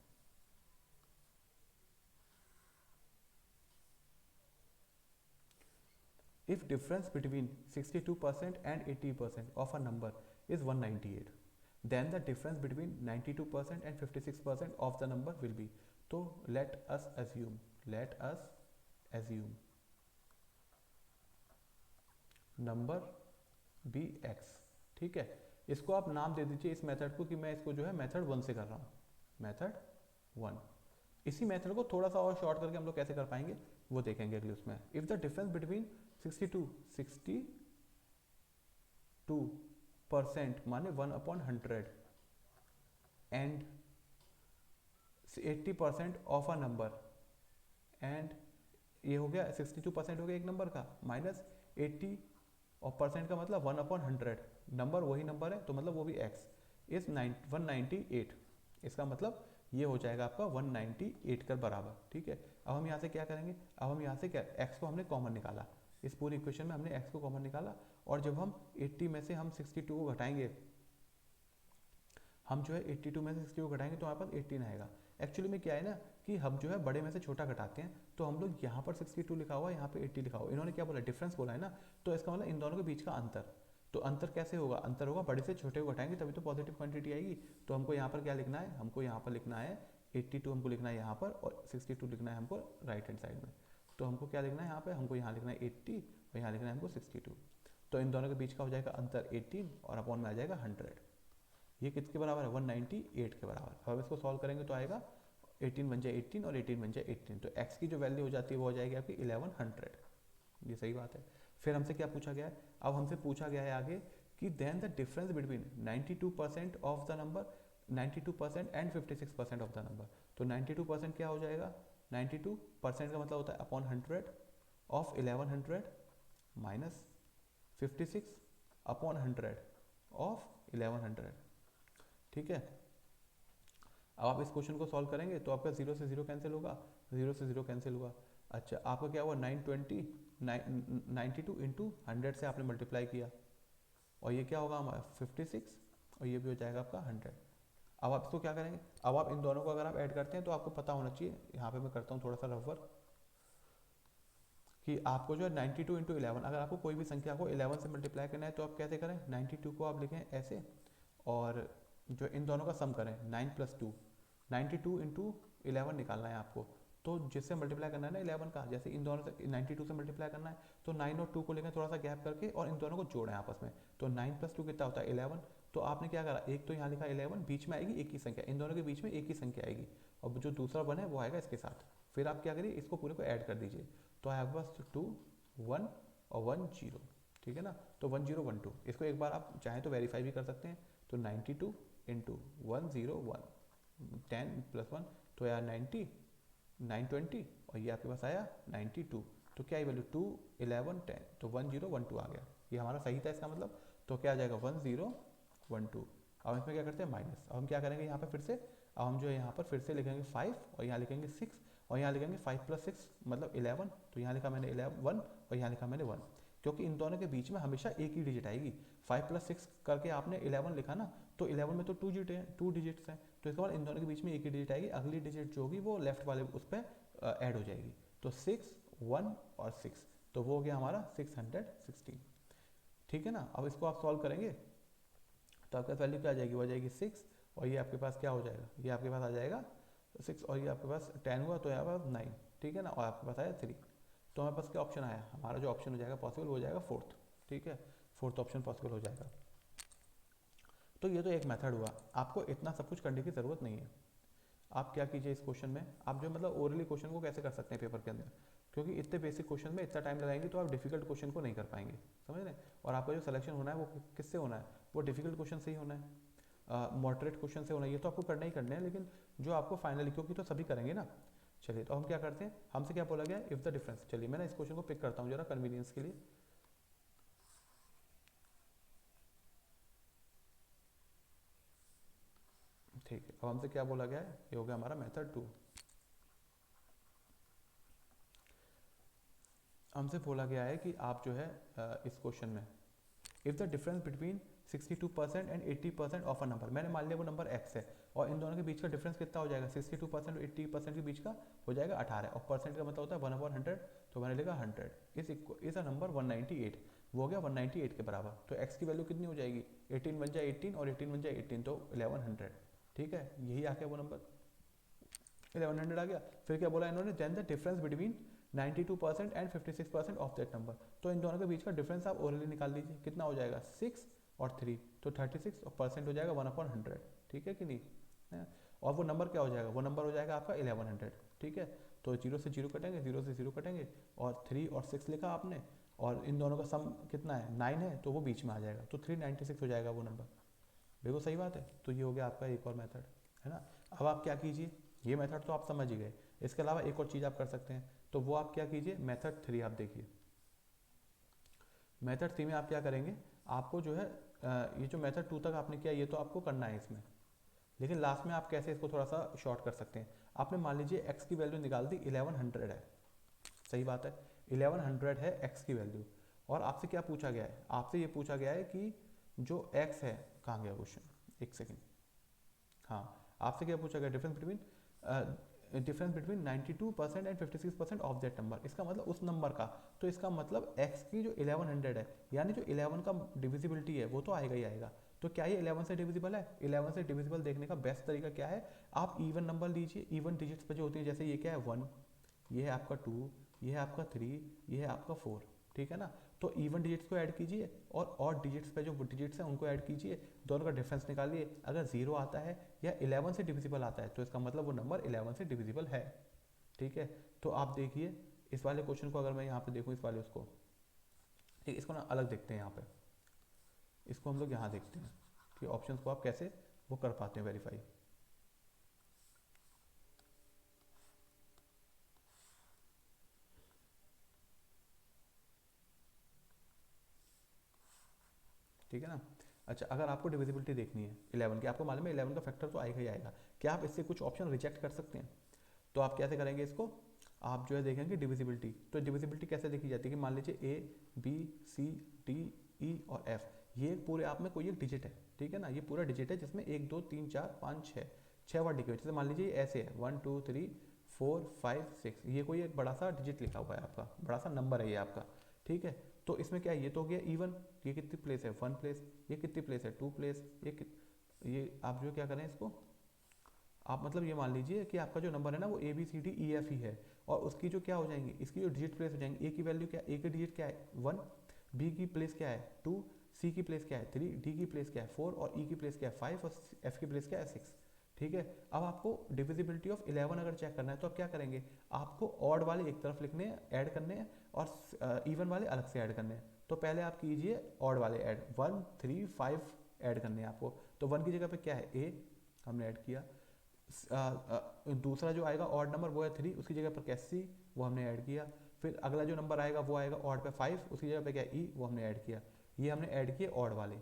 If difference between 62% and 80% of a number is 198, then the difference between 92% and 56% of the number will be. तो let us assume number be x। ठीक है, इसको आप नाम दे दीजिए इस मेथड को कि मैं इसको जो है मेथड 1 से कर रहा हूँ, मेथड 1। इसी मेथड को थोड़ा सा और शॉर्ट करके हम लोग कैसे कर पाएंगे वो देखेंगे अगले उसमें। इफ द डिफरेंस बिटवीन 62% माने 1/100 and 80% of a number, and ये हो गया 62% हो गया एक नंबर का, माइनस 80 और परसेंट का मतलब 1/100, नंबर वही नंबर है तो मतलब वो भी x इज 198। इसका मतलब ये हो जाएगा आपका 198 के बराबर। ठीक है, अब हम यहाँ से क्या करेंगे, अब हम यहाँ से क्या, x को हमने कॉमन निकाला, इस पूरी इक्वेशन में हमने x को कॉमन निकाला। और जब हम 80 में से हम 62 को घटाएंगे, हम जो है 82 में से 60 को घटाएंगे तो हमारे पास 18 आएगा। एक्चुअली में क्या है ना कि हम जो है बड़े में से छोटा घटाते हैं, तो हम लोग यहाँ पर 62 लिखा हुआ है, यहाँ पे 80 लिखा हुआ है, इन्होंने क्या बोला डिफरेंस बोला है ना, तो इसका मतलब इन दोनों के बीच का अंतर। तो अंतर कैसे होगा, अंतर होगा बड़े से छोटे को घटाएंगे तभी तो पॉजिटिव क्वांटिटी आएगी। तो हमको यहाँ पर क्या लिखना है, हमको यहाँ पर लिखना है 82 हमको लिखना है यहाँ पर, और 62 लिखना है हमको राइट हैंड साइड में। तो हमको क्या लिखना है यहाँ पे, हमको यहाँ लिखना है 80 और यहाँ लिखना है हमको 62। तो इन दोनों के बीच का हो जाएगा अंतर 18 और अपॉन में आ जाएगा 100। ये किसके बराबर है, 198 के बराबर। अब इसको सॉल्व करेंगे तो आएगा 18 बन जाए 18 और 18 बन जाए 18, तो x की जो वैल्यू हो जाती है वो हो जाएगी आपकी 1100। ये सही बात है। फिर हमसे क्या पूछा गया है, अब हमसे पूछा गया है आगे कि then the difference between 92% of the number, 92% and 56% of the number. तो 92% क्या हो जाएगा, 92% का मतलब होता है upon 100 of 1100 minus 56 upon 100 of 1100। ठीक है, अब आप इस क्वेश्चन को सॉल्व करेंगे तो आपका 0 से 0 कैंसिल होगा, 0 से 0 कैंसिल हुआ। अच्छा आपका क्या हुआ 92 इंटू 100 से आपने मल्टीप्लाई किया, और ये क्या होगा हमारा 56, और ये भी हो जाएगा आपका 100। अब आप इसको क्या करेंगे, अब आप इन दोनों को अगर आप ऐड करते हैं तो आपको पता होना चाहिए, यहाँ पे मैं करता हूँ थोड़ा सा रफ वर्क, कि आपको जो है 92 इंटू 11, अगर आपको कोई भी संख्या को 11 से मल्टीप्लाई करना है तो आप कैसे करें, 92 को आप लिखें ऐसे, और जो इन दोनों का सम करें 9 + 2, 92 इंटू 11 निकालना है आपको, तो जिससे मल्टीप्लाई करना है ना 11 का, जैसे इन दोनों से 92 से मल्टीप्लाई करना है तो 9 और 2 को लेकर थोड़ा सा गैप करके और इन दोनों को जोड़ें आपस में, तो 9 + 2 कितना होता है 11। तो आपने क्या करा, एक तो यहाँ लिखा 11, बीच में आएगी एक ही संख्या, इन दोनों के बीच में एक ही संख्या आएगी, और जो दूसरा वन है वो आएगा इसके साथ। फिर आप क्या करिए, इसको पूरे को ऐड कर दीजिए, तो आएगा बस 2 1 और 1 0, ठीक है ना। तो 1 0 1 2, इसको एक बार आप चाहें तो वेरीफाई भी कर सकते हैं। तो 92 इंटू 1 0 1, 10 + 1 तो यार 90, 920, और ये आपके पास आया 92। तो क्या है वैल्यू 2 11 10, तो 1 0 1 2 आ गया, ये हमारा सही था इसका मतलब। तो क्या आ जाएगा 1 0 1 2। अब इसमें क्या करते हैं माइनस, अब हम क्या करेंगे यहाँ पे फिर से, अब हम जो है यहाँ पर फिर से लिखेंगे 5 और यहाँ लिखेंगे 6 और यहाँ लिखेंगे 5 + 6 मतलब 11, तो यहाँ लिखा मैंने 11 1 और यहाँ लिखा मैंने 1, क्योंकि इन दोनों के बीच में हमेशा एक ही डिजिट आएगी। 5 + 6 करके आपने 11 लिखा ना, तो 11 में तो 2 डिजिट्स हैं, तो इसके बाद इन दोनों के बीच में एक ही डिजिट आएगी, अगली डिजिट जो होगी वो लेफ्ट वाले उस पर ऐड हो जाएगी। तो 6 1 और 6, तो वो हो गया हमारा 616, ठीक है ना। अब इसको आप सॉल्व करेंगे तो आपके पास वैल्यू क्या आ जाएगी, वो आ जाएगी 6, और ये आपके पास क्या हो जाएगा, ये आपके पास आ जाएगा 6, और ये आपके पास 10 हुआ तो यहाँ पास 9, ठीक है ना, और आपके पास आया 3। तो हमारे पास क्या ऑप्शन आया, हमारा जो ऑप्शन हो जाएगा पॉसिबल हो जाएगा फोर्थ, ठीक है, फोर्थ ऑप्शन पॉसिबल हो जाएगा। तो ये तो एक मेथड हुआ, आपको इतना सब कुछ करने की ज़रूरत नहीं है। आप क्या कीजिए इस क्वेश्चन में, आप जो मतलब ओरली क्वेश्चन को कैसे कर सकते हैं पेपर के अंदर, क्योंकि इतने बेसिक क्वेश्चन में इतना टाइम लगाएंगे तो आप डिफिकल्ट क्वेश्चन को नहीं कर पाएंगे, समझ रहे हैं। और आपका जो सिलेक्शन होना है वो किससे होना है, वो डिफिकल्ट क्वेश्चन से ही होना है, मॉडरेट क्वेश्चन से होना है, ये तो आपको करना ही करना है, लेकिन जो आपको फाइनली, क्योंकि तो सभी करेंगे ना। चलिए तो हम क्या करते हैं, हमसे क्या बोला गया, इफ द डिफरेंस, चलिए मैं ना इस क्वेश्चन को पिक करता हूँ जरा कन्वीनियंस के लिए। ठीक है, अब हमसे क्या बोला गया है, ये हो गया हमारा मेथड 2। हमसे बोला गया है कि आप जो है इस क्वेश्चन में if the difference between 62% and 80% of a number, मैंने मान लिया वो नंबर x है, और इन दोनों के बीच का डिफरेंस कितना हो जाएगा, 62% और 80% के बीच का हो जाएगा 18, और परसेंट का मतलब होता है 1/100, तो मैंने लिखा 100 इज अ नंबर 198, वो हो गया 198 के बराबर। तो x की वैल्यू कितनी हो जाएगी, 18 बन जाए 18 और 18 बन जाए 18, तो 1100, ठीक है, यही आ गया वो नंबर 1100 आ गया। फिर क्या बोला इन्होंने, then the difference between 92% and 56% of that number, तो इन दोनों के बीच का डिफरेंस आप ओरली निकाल लीजिए, कितना हो जाएगा 6 और 3, तो 36, और परसेंट हो जाएगा 1/100, ठीक है कि नहीं है? और वो नंबर क्या हो जाएगा, वो नंबर हो जाएगा आपका 1100, ठीक है। तो 0 से 0 कटेंगे, 0 से 0 कटेंगे, और 3 और 6 लिखा आपने, और इन दोनों का सम कितना है 9 है, तो वो बीच में आ जाएगा, तो 396 हो जाएगा वो नंबर। बिल्कुल सही बात है, तो ये हो गया आपका एक और मेथड, है ना। अब आप क्या कीजिए, ये मेथड तो आप समझ ही गए, इसके अलावा एक और चीज़ आप कर सकते हैं, तो वो आप क्या कीजिए, मेथड 3 आप देखिए। मेथड 3 में आप क्या करेंगे, आपको जो है ये जो मेथड 2 तक आपने किया ये तो आपको करना है इसमें, लेकिन लास्ट में आप कैसे इसको थोड़ा सा शॉर्ट कर सकते हैं। आपने मान लीजिए एक्स की वैल्यू निकाल दी 1100 है, सही बात है, 1100 है एक्स की वैल्यू, और आपसे क्या पूछा गया है, आपसे ये पूछा गया है कि जो एक्स है, कहाँ गया क्वेश्चन, एक सेकेंड, हाँ, आपसे क्या पूछा गया, difference between 92% and 56% of that number, इसका मतलब उस नंबर का, तो इसका मतलब x की जो 1100 है, यानी जो 11 का डिविजिबिलिटी है वो तो आएगा ही आएगा। तो क्या ये 11 से डिविजिबल है, 11 से डिविजिबल देखने का बेस्ट तरीका क्या है, आप इवन नंबर लीजिए, इवन डिजिट्स पे जो होती है, जैसे ये क्या है 1, ये है आपका 2, ये है आपका 3, ये है आपका 4, ठीक है ना। तो इवन डिजिट्स को ऐड कीजिए और ऑड डिजिट्स पे जो डिजिट्स हैं उनको ऐड कीजिए, दोनों का डिफरेंस निकालिए, अगर 0 आता है या 11 से डिविजिबल आता है तो इसका मतलब वो नंबर 11 से डिविजिबल है, ठीक है। तो आप देखिए इस वाले क्वेश्चन को, अगर मैं यहाँ पे देखूँ इस वाले उसको, ठीक, इसको ना अलग देखते हैं, यहाँ पे इसको हम लोग यहाँ देखते हैं कि ऑप्शंस को आप कैसे वो कर पाते हैं वेरीफाई। ठीक है ना। अच्छा, अगर आपको डिविजिबिलिटी देखनी है 11 की, आपको मालूम है 11 का फैक्टर तो आएगा ही आएगा, क्या आप इससे कुछ ऑप्शन रिजेक्ट कर सकते हैं, तो आप कैसे करेंगे इसको, आप जो है देखेंगे डिविजिबिलिटी, तो डिविजिबिलिटी कैसे देखी जाती है कि मान लीजिए A B C D E और एफ, ये पूरे आप में कोई एक डिजिट है, ठीक है ना, ये पूरा डिजिट है जिसमें 1 2 3 4 5 6 छः वर्ड लिखे हुए, जैसे मान लीजिए ऐसे है 1 2 3 4 5 6, ये कोई एक बड़ा सा डिजिट लिखा हुआ है आपका, बड़ा सा नंबर है ये आपका, ठीक है। तो इसमें क्या है, ये तो हो गया इवन, ये कितनी प्लेस है 1 प्लेस, ये कितनी प्लेस है 2 प्लेस, ये आप जो क्या करें इसको, आप मतलब ये मान लीजिए कि आपका जो नंबर है ना वो ABCDEF ही है, और उसकी जो क्या हो जाएंगी, इसकी जो डिजिट प्लेस हो जाएंगी, ए की वैल्यू क्या, ए की डिजिट क्या है 1, बी की प्लेस क्या है 2, सी की प्लेस क्या है 3, डी की प्लेस क्या है 4, और ई की प्लेस क्या है 5, और एफ की प्लेस क्या है 6। ठीक है, अब आपको डिविजिबिलिटी ऑफ 11 अगर चेक करना है तो आप क्या करेंगे, आपको ऑड वाले एक तरफ लिखने हैं, ऐड करने हैं, और इवन वाले अलग से ऐड करने हैं। तो पहले आप कीजिए ऑड वाले ऐड, 1 3 5 ऐड करने हैं आपको। तो 1 की जगह पे क्या है ए, हमने ऐड किया। दूसरा जो आएगा ऑड नंबर वो है 3, उसकी जगह पर क्या सी, वो हमने ऐड किया। फिर अगला जो नंबर आएगा वो आएगा ऑड पे 5, उसकी जगह पे क्या ई, वो हमने ऐड किया। ये हमने ऐड किए ऑड वाले।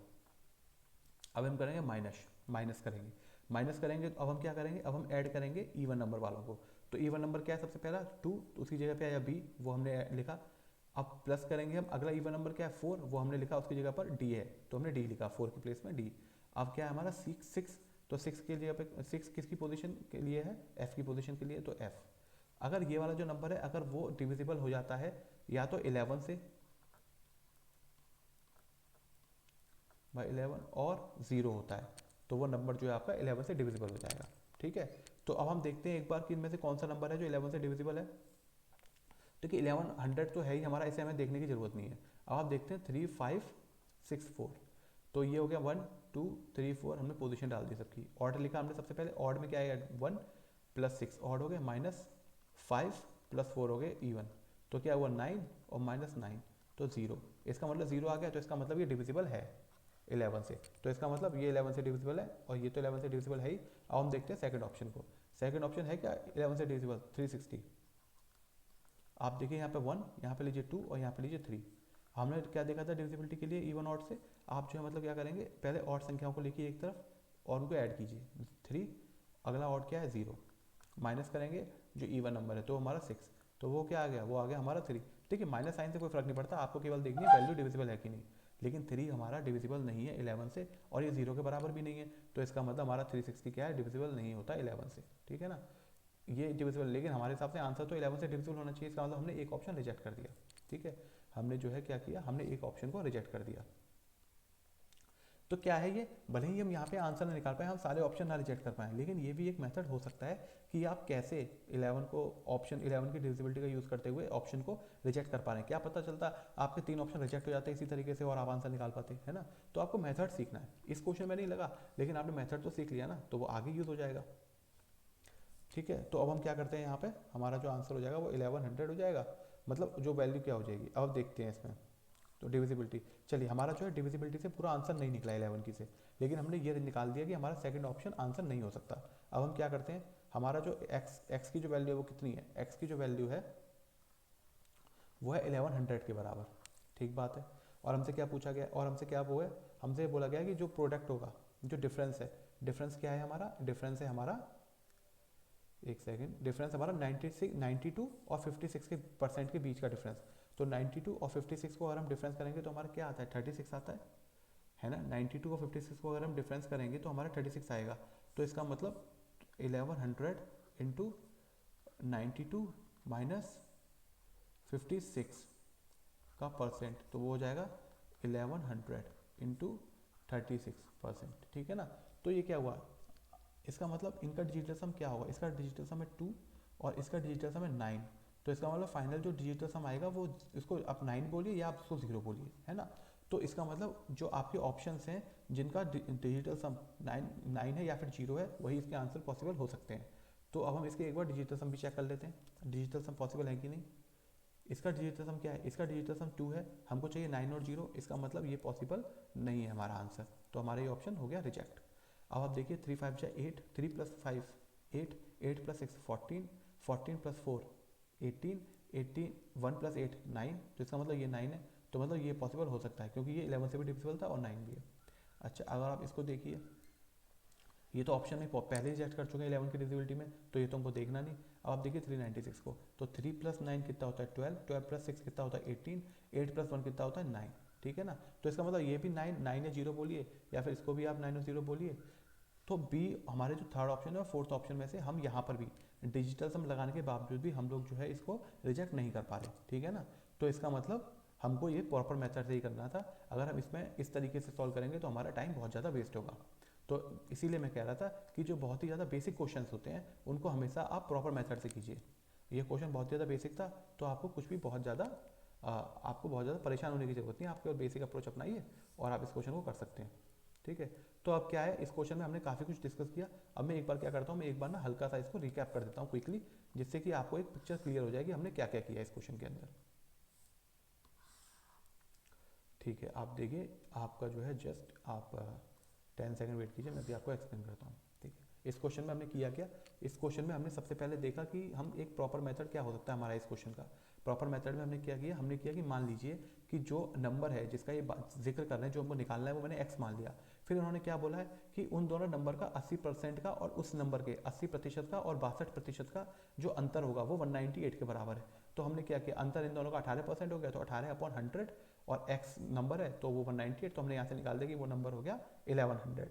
अब हम करेंगे माइनस, माइनस करेंगे, माइनस करेंगे तो अब हम क्या करेंगे, अब हम ऐड करेंगे इवन नंबर वालों को। तो इवन नंबर क्या है सबसे पहला 2, तो उसकी जगह पे आया बी, वो हमने लिखा। अब प्लस करेंगे हम, अगला इवन नंबर क्या है 4, वो हमने लिखा, उसकी जगह पर डी है तो हमने डी लिखा, 4 की प्लेस में डी। अब क्या है हमारा 6, तो 6 के जगह पे 6 किसकी पोजीशन के लिए है, एफ की पोजीशन के लिए, तो एफ। अगर ये वाला जो नंबर है अगर वो डिविजिबल हो जाता है या तो 11 से, बाई 11 और 0 होता है, तो वो नंबर जो है आपका 11 से डिविजिबल हो जाएगा। ठीक है, तो अब हम देखते हैं एक बार कि इनमें से कौन सा नंबर है जो 11 से डिविजिबल है। देखिए 1100 तो है ही हमारा, इसे हमें देखने की जरूरत नहीं है। अब आप देखते हैं 3 5 6 4, तो ये हो गया 1 2 3 4, हमने पोजीशन डाल दी सबकी। ऑर्डर लिखा हमने सबसे पहले, ऑर्ड में क्या है 1 प्लस 6 ऑड हो गया, माइनस 5 प्लस 4 हो गए इवन, तो क्या हुआ 9 और माइनस 9, तो 0। इसका मतलब 0 आ गया, तो इसका मतलब ये डिविजिबल है 11 से। तो इसका मतलब ये 11 से डिविजिबल है और ये तो 11 से डिविजिबल है ही। अब हम देखते हैं सेकंड ऑप्शन को। सेकंड ऑप्शन है क्या 11 से डिविजिबल, 360। आप देखिए यहाँ पे 1, यहाँ पे लीजिए 2 और यहाँ पे लीजिए 3। हमने क्या देखा था डिविजिबिलिटी के लिए इवन ऑड से, आप जो है मतलब क्या करेंगे, पहले ऑड संख्याओं को लिखिए एक तरफ और उनको ऐड कीजिए 3, अगला ऑड क्या है 0, माइनस करेंगे जो इवन नंबर है तो हमारा 6, तो वो क्या आ गया, वो आ गया हमारा 3। देखिए माइनस साइन से कोई फर्क नहीं पड़ता, आपको केवल देखनी है वैल्यू डिविजिबल है कि नहीं। लेकिन 3 हमारा डिविजिबल नहीं है 11 से, और ये 0 के बराबर भी नहीं है, तो इसका मतलब हमारा 360 क्या है, डिविजिबल नहीं होता 11 से। ठीक है ना, ये डिविजिबल, लेकिन हमारे हिसाब से आंसर तो 11 से डिविजिबल होना चाहिए, इसका मतलब हमने एक ऑप्शन रिजेक्ट कर दिया। ठीक है, हमने जो है क्या किया, हमने एक ऑप्शन को रिजेक्ट कर दिया। तो क्या है ये, भले ही हम यहाँ पे आंसर ना निकाल पाए, हम सारे ऑप्शन ना रिजेक्ट कर पाए, लेकिन ये भी एक मेथड हो सकता है कि आप कैसे 11 को, ऑप्शन 11 की डिविजिबिलिटी का यूज़ करते हुए ऑप्शन को रिजेक्ट कर पा रहे हैं। क्या पता चलता आपके 3 ऑप्शन रिजेक्ट हो जाते इसी तरीके से और आप आंसर निकाल पाते, है ना। तो आपको मेथड सीखना है, इस क्वेश्चन में नहीं लगा, लेकिन आपने मेथड तो सीख लिया ना, तो वो आगे यूज़ हो जाएगा। ठीक है, तो अब हम क्या करते हैं, यहाँ पे हमारा जो आंसर हो जाएगा वो 1100 हो जाएगा, मतलब जो वैल्यू क्या हो जाएगी, अब देखते हैं इसमें। तो डिविजिबिलिटी, चलिए हमारा जो है डिविजिबिलिटी से पूरा आंसर नहीं निकला 11 की से, लेकिन हमने ये निकाल दिया कि हमारा सेकंड ऑप्शन आंसर नहीं हो सकता। अब हम क्या करते हैं, हमारा जो x की जो वैल्यू है वो कितनी है, x की जो वैल्यू है वो है 1100 के बराबर। ठीक बात है, और हमसे क्या पूछा गया, और हमसे क्या वो है, हमसे बोला गया कि जो प्रोडक्ट होगा, जो डिफरेंस है, डिफरेंस क्या है हमारा, डिफरेंस है हमारा, एक सेकेंड, डिफरेंस हमारा 92 और 56 के परसेंट के बीच का डिफरेंस। तो 92 और 56 को अगर हम डिफरेंस करेंगे तो हमारा क्या आता है, 36 आता है ना। 92 और 56 को अगर हम डिफरेंस करेंगे तो हमारा 36 आएगा। तो इसका मतलब 1100 इंटू 92 माइनस 56 का परसेंट, तो वो हो जाएगा 1100 इंटू 36%। ठीक है ना, तो ये क्या हुआ, इसका मतलब इनका डिजिटल सम क्या होगा, इसका डिजिटल सम है 2 और इसका डिजिटल सम है 9। तो इसका मतलब फाइनल जो डिजिटल सम आएगा वो, इसको आप 9 बोलिए या आप उसको 0 बोलिए, है ना। तो इसका मतलब जो आपके ऑप्शंस हैं जिनका डिजिटल सम 9 है या फिर 0 है, वही इसके आंसर पॉसिबल हो सकते हैं। तो अब हम इसके एक बार डिजिटल सम भी चेक कर लेते हैं, डिजिटल सम पॉसिबल है कि नहीं। इसका डिजिटल सम क्या है, इसका डिजिटल सम 2 है, हमको चाहिए 9 और 0, इसका मतलब ये पॉसिबल नहीं है हमारा आंसर, तो हमारा ये ऑप्शन हो गया रिजेक्ट। अब आप देखिए 3 5 जा 8, 3 प्लस 5 8, 8 प्लस 6 14, 14 प्लस 4 18, 18 1 प्लस 8 9, तो इसका मतलब ये 9 है, तो मतलब ये पॉसिबल हो सकता है क्योंकि ये 11 से भी डिविजिबल था और 9 भी है। अच्छा, अगर आप इसको देखिए, ये तो ऑप्शन में पहले रिजेक्ट कर चुके हैं 11 की डिविजिबिलिटी में, तो ये तो हमको देखना नहीं। अब आप देखिए 396 को, तो 3 प्लस 9 कितना होता है 12, 12 प्लस 6 कितना होता है 18, 8 प्लस 1 कितना होता है 9। ठीक है ना, तो इसका मतलब ये भी 9 9 या 0 बोलिए, या फिर इसको भी आप 9 और 0 बोलिए। तो बी हमारे जो थर्ड ऑप्शन है और फोर्थ ऑप्शन में से हम यहाँ पर भी डिजिटल सम लगाने के बावजूद भी हम लोग जो है इसको रिजेक्ट नहीं कर पा रहे। ठीक है ना, तो इसका मतलब हमको ये प्रॉपर मेथड से ही करना था, अगर हम इसमें इस तरीके से सॉल्व करेंगे तो हमारा टाइम बहुत ज़्यादा वेस्ट होगा। तो इसीलिए मैं कह रहा था कि जो बहुत ही ज़्यादा बेसिक क्वेश्चंस होते हैं उनको हमेशा आप प्रॉपर मेथड से कीजिए। ये क्वेश्चन बहुत ज़्यादा बेसिक था, तो आपको कुछ भी आपको बहुत ज़्यादा परेशान होने की जरूरत नहीं है, आप केवल बेसिक अप्रोच अपनाइए और आप इस क्वेश्चन को कर सकते हैं। ठीक है, तो अब क्या है, इस क्वेश्चन में हमने काफ़ी कुछ डिस्कस किया। अब मैं एक बार क्या करता हूँ, मैं एक बार ना हल्का सा इसको रिकैप कर देता हूँ क्विकली, जिससे कि आपको एक पिक्चर क्लियर हो जाएगी हमने क्या क्या किया इस क्वेश्चन के अंदर। ठीक है, आप देखिए, आपका जो है जस्ट आप 10 सेकंड वेट कीजिए, मैं भी आपको एक्सप्लेन करता हूँ। ठीक है, इस क्वेश्चन में हमने किया क्या, इस क्वेश्चन में हमने सबसे पहले देखा कि हम एक प्रॉपर मेथड क्या हो सकता है हमारा इस क्वेश्चन का। प्रॉपर मेथड में हमने क्या किया, हमने किया कि मान लीजिए कि जो नंबर है जिसका ये जिक्र कर रहे हैं, जो हमको निकालना है, वो मैंने x मान लिया। फिर उन्होंने क्या बोला है कि उन दोनों नंबर का 80% का और उस नंबर के 80% का और 62% का जो अंतर होगा वो 198 के बराबर है। तो हमने क्या किया, अंतर इन दोनों का 18% हो गया, तो 18/100 और x नंबर है तो वो 198, तो हमने यहाँ से निकाल दिया कि वो नंबर हो गया 1100।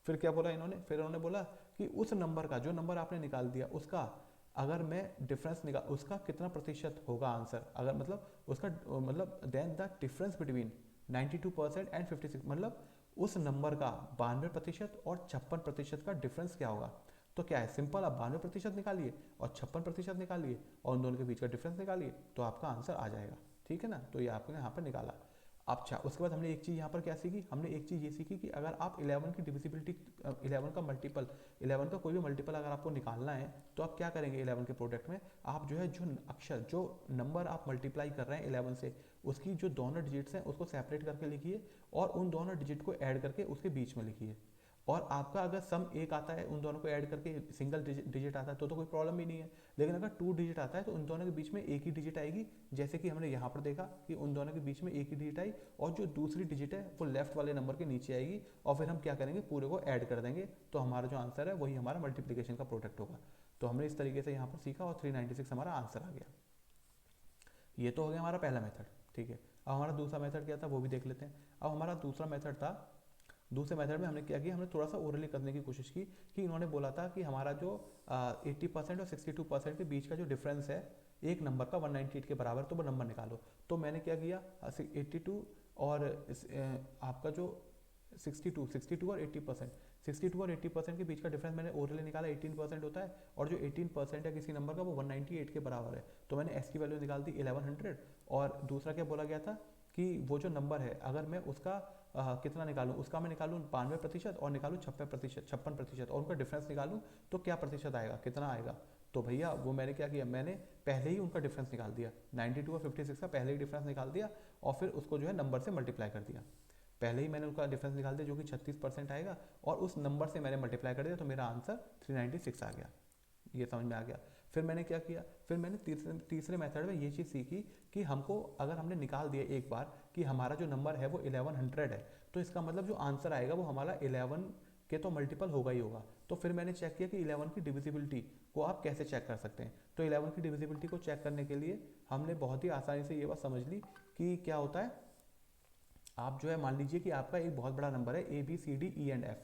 फिर क्या बोला इन्होंने, फिर उन्होंने बोला कि उस नंबर का, जो नंबर आपने निकाल दिया उसका अगर मैं डिफरेंस निकाल, उसका कितना प्रतिशत होगा आंसर, अगर मतलब उसका मतलब then the difference between 92% and 56, मतलब उस नंबर का 92% और 56% का डिफरेंस क्या होगा। तो क्या है, सिंपल, आप 92% निकालिए और 56% निकालिए और उन दोनों के बीच का डिफरेंस निकालिए, तो आपका आंसर आ जाएगा। ठीक है ना, तो ये आपने यहाँ पर निकाला। अच्छा, उसके बाद हमने एक चीज़ यहाँ पर क्या सीखी, हमने एक चीज़ ये सीखी कि अगर आप 11 की डिविजिबिलिटी, 11 का मल्टीपल, 11 का कोई भी मल्टीपल अगर आपको निकालना है, तो आप क्या करेंगे 11 के प्रोडक्ट में, आप जो है जो अक्षर, जो नंबर आप मल्टीप्लाई कर रहे हैं 11 से, उसकी जो दोनों डिजिट्स हैं उसको सेपरेट करके लिखिए और उन दोनों डिजिट को ऐड करके उसके बीच में लिखिए। और आपका अगर सम एक आता है, उन दोनों को ऐड करके सिंगल डिजिट आता है तो कोई प्रॉब्लम ही नहीं है। लेकिन अगर 2 डिजिट आता है तो उन दोनों के बीच में एक ही डिजिट आएगी, जैसे कि हमने यहाँ पर देखा कि उन दोनों के बीच में एक ही डिजिट आई और जो दूसरी डिजिट है वो लेफ्ट वाले नंबर के नीचे आएगी और फिर हम क्या करेंगे, पूरे को ऐड कर देंगे, तो हमारा जो आंसर है वही हमारा मल्टीप्लीकेशन का प्रोडक्ट होगा। तो हमने इस तरीके से यहाँ पर सीखा और 396 हमारा आंसर आ गया। ये तो हो गया हमारा पहला मेथड। ठीक है, अब हमारा दूसरा मेथड क्या था वो भी देख लेते हैं। अब हमारा दूसरा मेथड था, दूसरे मेथड में हमने क्या किया, हमने थोड़ा सा ओरली करने की कोशिश की कि इन्होंने बोला था कि हमारा जो 80% और 62% के बीच का जो डिफरेंस है एक नंबर का 198 के बराबर, तो वो नंबर निकालो। तो मैंने क्या किया, 82 और आपका जो 62 और 80%, 62 और 80% के बीच का डिफरेंस मैंने ओरली निकाला, 18% होता है, और जो 18% है किसी नंबर का वो 198 के बराबर है, तो मैंने एस की वैल्यू निकाल दी 1100। और दूसरा क्या बोला गया था कि वो जो नंबर है अगर मैं उसका कितना निकालूं, उसका मैं निकालूं 92% और निकालूं 56% और उनका डिफरेंस निकालूं तो क्या प्रतिशत आएगा, कितना आएगा। तो भैया वो मैंने क्या किया, मैंने पहले ही उनका डिफरेंस निकाल दिया, 92 और 56 का पहले ही डिफरेंस निकाल दिया और फिर उसको जो है नंबर से मल्टीप्लाई कर दिया। पहले ही मैंने उनका डिफरेंस निकाल दिया जो कि 36% आएगा और उस नंबर से मैंने मल्टीप्लाई कर दिया, तो मेरा आंसर 396 आ गया। ये समझ में आ गया। फिर मैंने क्या किया, फिर मैंने तीसरे मेथड में ये चीज़ सीखी कि हमको अगर हमने निकाल दिया एक बार कि हमारा जो नंबर है वो 1100 है, तो इसका मतलब जो आंसर आएगा वो हमारा 11 के तो मल्टीपल होगा ही होगा। तो फिर मैंने चेक किया कि 11 की डिविजिबिलिटी को आप कैसे चेक कर सकते हैं। तो 11 की डिविजिबिलिटी को चेक करने के लिए हमने बहुत ही आसानी से ये बात समझ ली कि क्या होता है, आप जो है मान लीजिए कि आपका एक बहुत बड़ा नंबर है ABCDEF,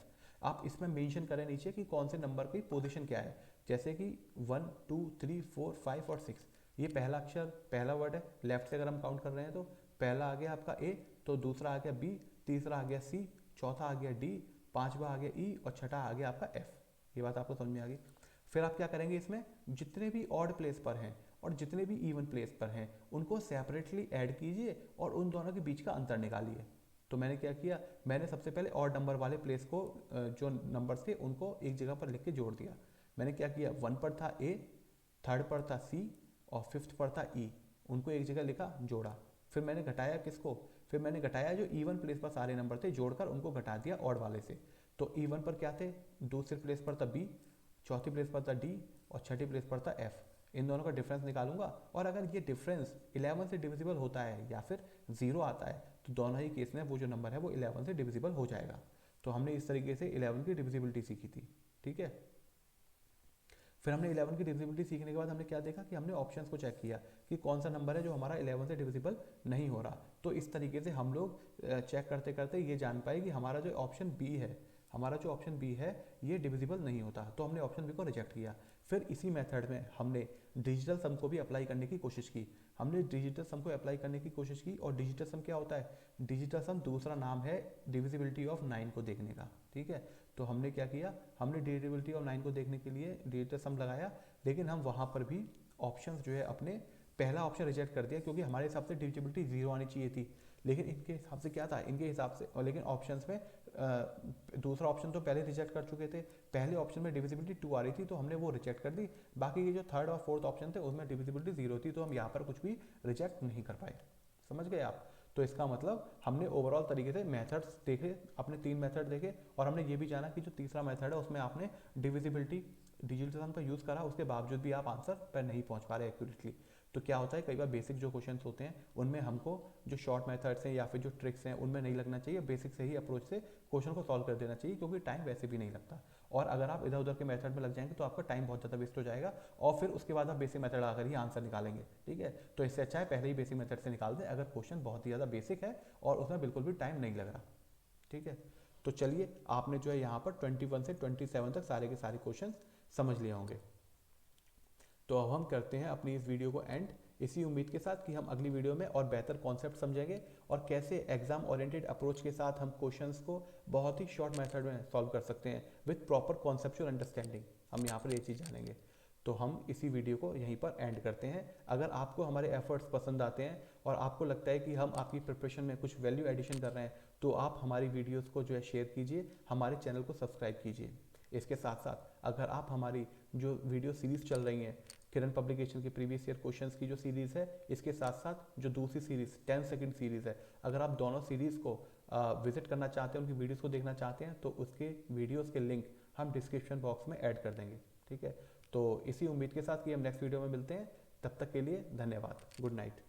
आप इसमें मेंशन करें नीचे कि कौन से नंबर की पोजीशन क्या है, जैसे कि 1 2 3 4 5 और 6। ये पहला अक्षर, पहला वर्ड है, लेफ्ट से अगर हम काउंट कर रहे हैं तो पहला आ गया आपका A, तो दूसरा आ गया B, तीसरा आ गया C, चौथा आ गया D, पांचवा आ गया E और छठा आ गया आपका F। ये बात आपको समझ में आ गई। फिर आप क्या करेंगे, इसमें जितने भी ऑड प्लेस पर हैं और जितने भी इवन प्लेस पर हैं उनको सेपरेटली ऐड कीजिए और उन दोनों के बीच का अंतर निकालिए। तो मैंने क्या किया, मैंने सबसे पहले ऑड नंबर वाले प्लेस को, जो नंबर्स थे उनको एक जगह पर लिख के जोड़ दिया। मैंने क्या किया, 1 पर था A, थर्ड पर था C और फिफ्थ पर था E, उनको एक जगह लिखा, जोड़ा। फिर मैंने घटाया किसको, फिर मैंने घटाया जो इवन प्लेस पर सारे नंबर थे, जोड़कर उनको घटा दिया ऑड वाले से। तो इवन पर क्या थे, दूसरे प्लेस पर था B, चौथी प्लेस पर था D और छठी प्लेस पर था F। इन दोनों का डिफरेंस निकालूंगा और अगर ये डिफरेंस 11 से डिविजिबल होता है या फिर 0 आता है तो दोनों ही केस में वो जो नंबर है वो 11 से डिविजिबल हो जाएगा। तो हमने इस तरीके से 11 की डिविजिबिलिटी सीखी थी। ठीक है, फिर हमने 11 की डिविजिबिलिटी सीखने के बाद हमने क्या देखा कि हमने ऑप्शंस को चेक किया कि कौन सा नंबर है जो हमारा 11 से डिविजिबल नहीं हो रहा। तो इस तरीके से हम लोग चेक करते करते ये जान पाए कि हमारा जो ऑप्शन बी है, हमारा जो ऑप्शन बी है ये डिविजिबल नहीं होता, तो हमने ऑप्शन बी को रिजेक्ट किया। फिर इसी मेथड में हमने डिजिटल सम को भी अप्लाई करने की कोशिश की। हमने डिजिटल सम को अप्लाई करने की कोशिश की और डिजिटल सम क्या होता है, डिजिटल सम दूसरा नाम है डिविजिबिलिटी ऑफ 9 को देखने का। ठीक है, तो हमने क्या किया, हमने डिविजिबिलिटी ऑफ 9 को देखने के लिए डिजिटल सम लगाया, लेकिन हम वहाँ पर भी ऑप्शंस जो है अपने पहला ऑप्शन रिजेक्ट कर दिया, क्योंकि हमारे हिसाब से डिविजिबिलिटी 0 आनी चाहिए थी, लेकिन इनके हिसाब से क्या था, इनके हिसाब से, और लेकिन ऑप्शंस में दूसरा ऑप्शन तो पहले रिजेक्ट कर चुके थे, पहले ऑप्शन में डिविजिबिलिटी 2 आ रही थी तो हमने वो रिजेक्ट कर दी, बाकी के जो थर्ड और फोर्थ ऑप्शन थे उसमें डिविजिबिलिटी 0 थी, तो हम यहाँ पर कुछ भी रिजेक्ट नहीं कर पाए। समझ गए आप? तो इसका मतलब हमने ओवरऑल तरीके से मेथड्स देखे, अपने 3 मेथड देखे, और हमने ये भी जाना कि जो तीसरा मेथड है उसमें आपने डिविजिबिलिटी डिजिटल सम का यूज़ करा, उसके बावजूद भी आप आंसर पर नहीं पहुंच पा रहे एक्यूरेटली। तो क्या होता है, कई बार बेसिक जो क्वेश्चन होते हैं उनमें हमको जो शॉर्ट मेथड्स हैं या फिर जो ट्रिक्स हैं उनमें नहीं लगना चाहिए, बेसिक से ही अप्रोच से क्वेश्चन को सॉल्व कर देना चाहिए, क्योंकि टाइम वैसे भी नहीं लगता, और अगर आप इधर उधर के मेथड में लग जाएंगे तो आपका टाइम बहुत ज़्यादा वेस्ट हो जाएगा, और फिर उसके बाद आप बेसिक मेथड आकर ही आंसर निकालेंगे। ठीक है, तो इससे अच्छा है पहले ही बेसिक मेथड से निकाल दें अगर क्वेश्चन बहुत ही ज़्यादा बेसिक है और उसमें बिल्कुल भी टाइम नहीं लग रहा। ठीक है, तो चलिए आपने जो है यहाँ पर 21 से 27 तक सारे के सारे क्वेश्चन समझ लिए होंगे। तो अब हम करते हैं अपनी इस वीडियो को एंड, इसी उम्मीद के साथ कि हम अगली वीडियो में और बेहतर कॉन्सेप्ट समझेंगे और कैसे एग्जाम ओरिएंटेड अप्रोच के साथ हम क्वेश्चंस को बहुत ही शॉर्ट मेथड में सॉल्व कर सकते हैं विद प्रॉपर कॉन्सेप्चुअल अंडरस्टैंडिंग। हम यहाँ पर ये चीज़ जानेंगे। तो हम इसी वीडियो को यहीं पर एंड करते हैं। अगर आपको हमारे एफर्ट्स पसंद आते हैं और आपको लगता है कि हम आपकी प्रिपरेशन में कुछ वैल्यू एडिशन कर रहे हैं, तो आप हमारी वीडियोज़ को जो है शेयर कीजिए, हमारे चैनल को सब्सक्राइब कीजिए। इसके साथ साथ अगर आप हमारी जो वीडियो सीरीज़ चल रही हैं, किरण पब्लिकेशन के प्रीवियस ईयर क्वेश्चंस की जो सीरीज़ है, इसके साथ साथ जो दूसरी सीरीज़ 10 सेकंड सीरीज़ है, अगर आप दोनों सीरीज़ को विजिट करना चाहते हैं, उनकी वीडियोस को देखना चाहते हैं, तो उसके वीडियोस के लिंक हम डिस्क्रिप्शन बॉक्स में ऐड कर देंगे। ठीक है, तो इसी उम्मीद के साथ कि हम नेक्स्ट वीडियो में मिलते हैं, तब तक के लिए धन्यवाद। Good night.